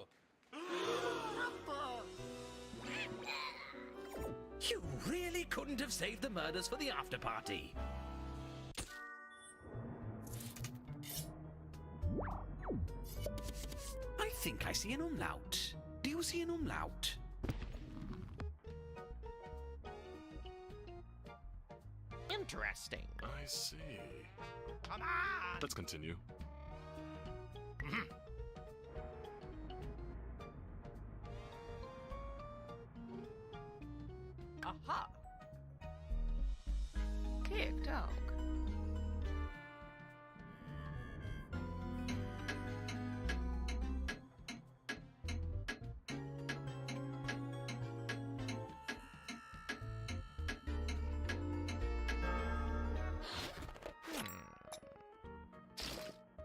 [SPEAKER 16] You really couldn't have saved the murders for the after party. I think I see an umlaut. Do you see an umlaut?
[SPEAKER 9] Interesting.
[SPEAKER 17] I see.
[SPEAKER 9] Come on!
[SPEAKER 17] Let's continue.
[SPEAKER 9] Aha! Kicked out.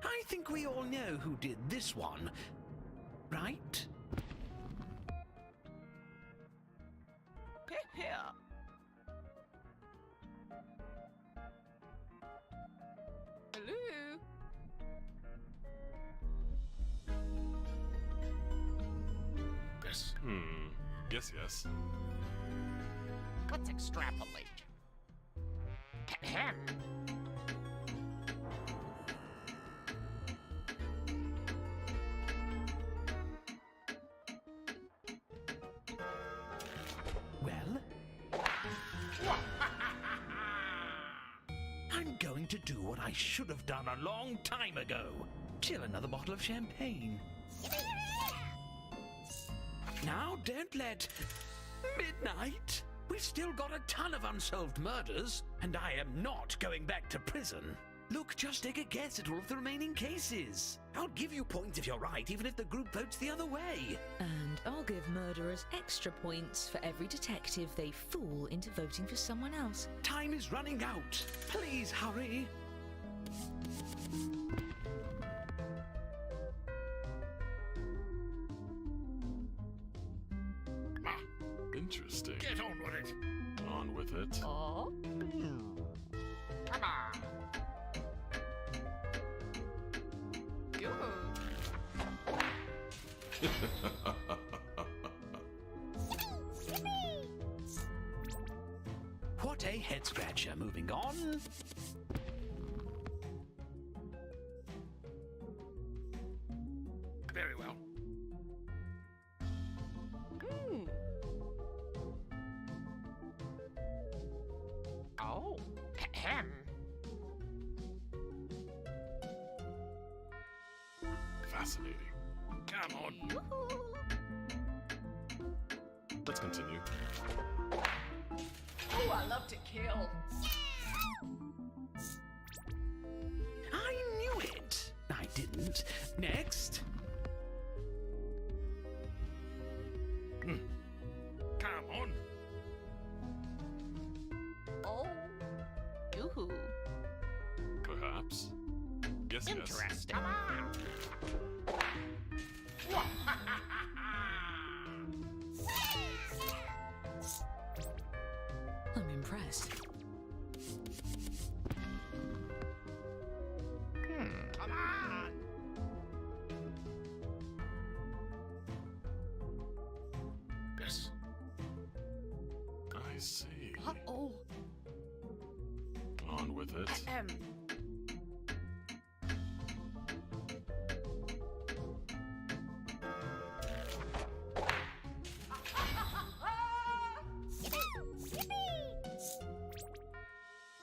[SPEAKER 16] I think we all know who did this one, right?
[SPEAKER 9] Here. Hello?
[SPEAKER 17] Yes. Yes.
[SPEAKER 9] Let's extrapolate. Ahem.
[SPEAKER 16] Well, I'm going to do what I should have done a long time ago. Chill another bottle of champagne. Now, don't let... Midnight? We've still got a ton of unsolved murders, and I am not going back to prison. Look, just take a guess at all of the remaining cases. I'll give you points if you're right, even if the group votes the other way.
[SPEAKER 14] And I'll give murderers extra points for every detective they fool into voting for someone else.
[SPEAKER 16] Time is running out. Please hurry.
[SPEAKER 17] Interesting.
[SPEAKER 9] Get on with it.
[SPEAKER 17] On with it.
[SPEAKER 9] Oh? Come on.
[SPEAKER 16] What a head scratcher. Moving on.
[SPEAKER 9] Very well. Oh. Ahem.
[SPEAKER 17] Fascinating.
[SPEAKER 9] Come on.
[SPEAKER 17] Let's continue.
[SPEAKER 6] Oh, I love to kill.
[SPEAKER 16] I knew it. I didn't. Next.
[SPEAKER 9] Come on. Oh. Yoo-hoo.
[SPEAKER 17] Perhaps. Yes.
[SPEAKER 9] Interesting. Come on.
[SPEAKER 14] I'm impressed.
[SPEAKER 9] Come on.
[SPEAKER 17] Yes. I see.
[SPEAKER 6] Uh-oh.
[SPEAKER 17] On with it.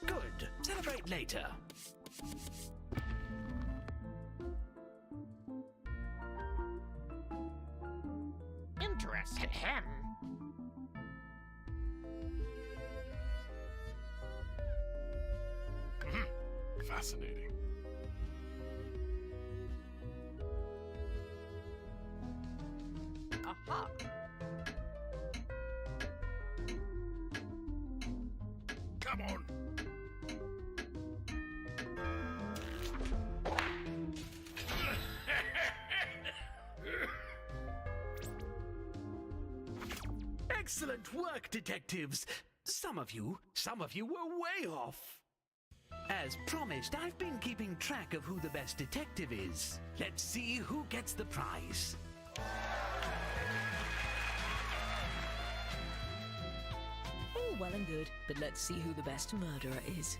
[SPEAKER 16] Good. Celebrate later.
[SPEAKER 9] Interesting. Ahem.
[SPEAKER 17] Fascinating.
[SPEAKER 9] Aha. Come on.
[SPEAKER 16] Excellent work, detectives. Some of you were way off. As promised, I've been keeping track of who the best detective is. Let's see who gets the prize.
[SPEAKER 14] All well and good, but let's see who the best murderer is.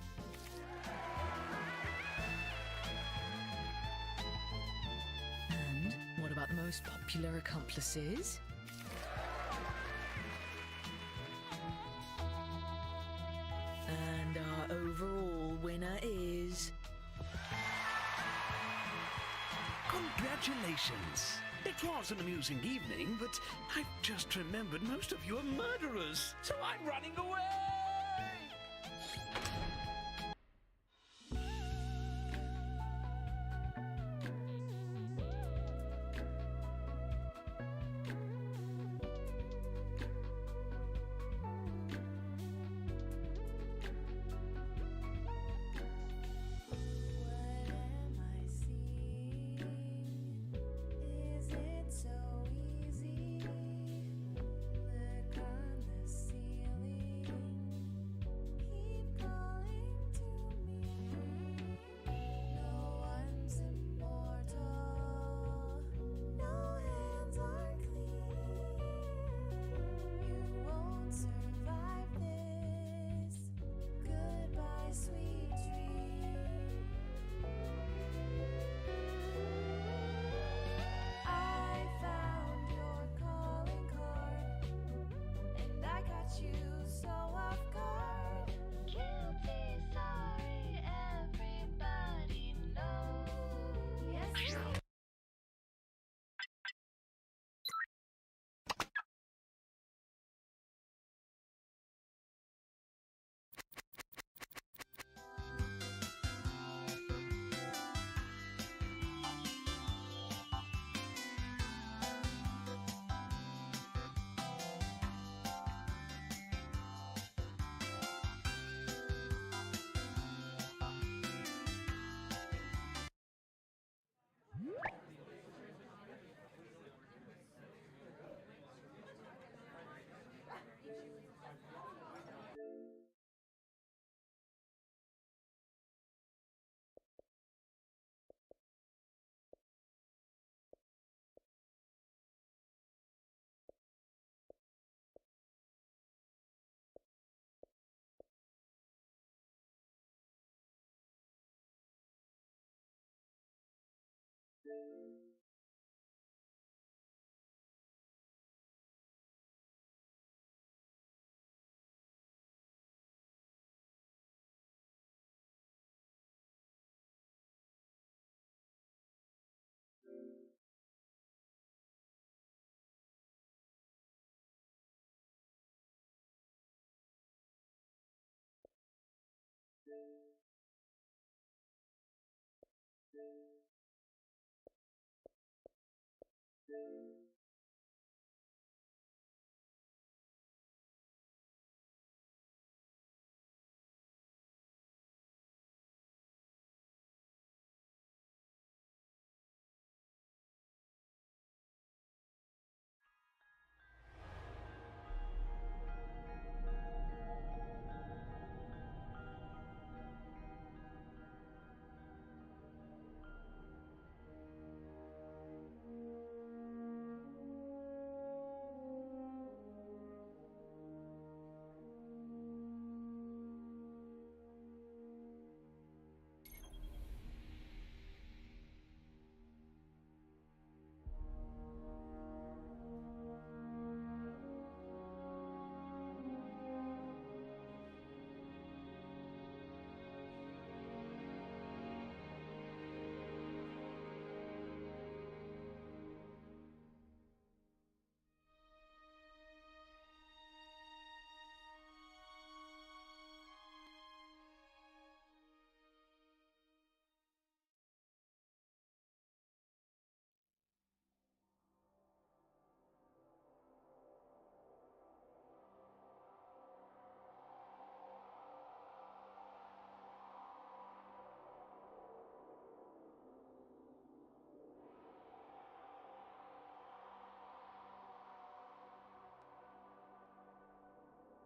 [SPEAKER 14] And what about the most most popular accomplices. And our overall winner is...
[SPEAKER 16] Congratulations! It was an amusing evening, but I've just remembered most of you are murderers, so I'm running away!
[SPEAKER 15] Is it so easy? Look on the ceiling. Keep calling to me. No one's immortal. No hands are clean. You won't survive this. Goodbye, sweet dream. I found your calling card, and I got you so off guard. Guilty, sorry, everybody knows. Yes.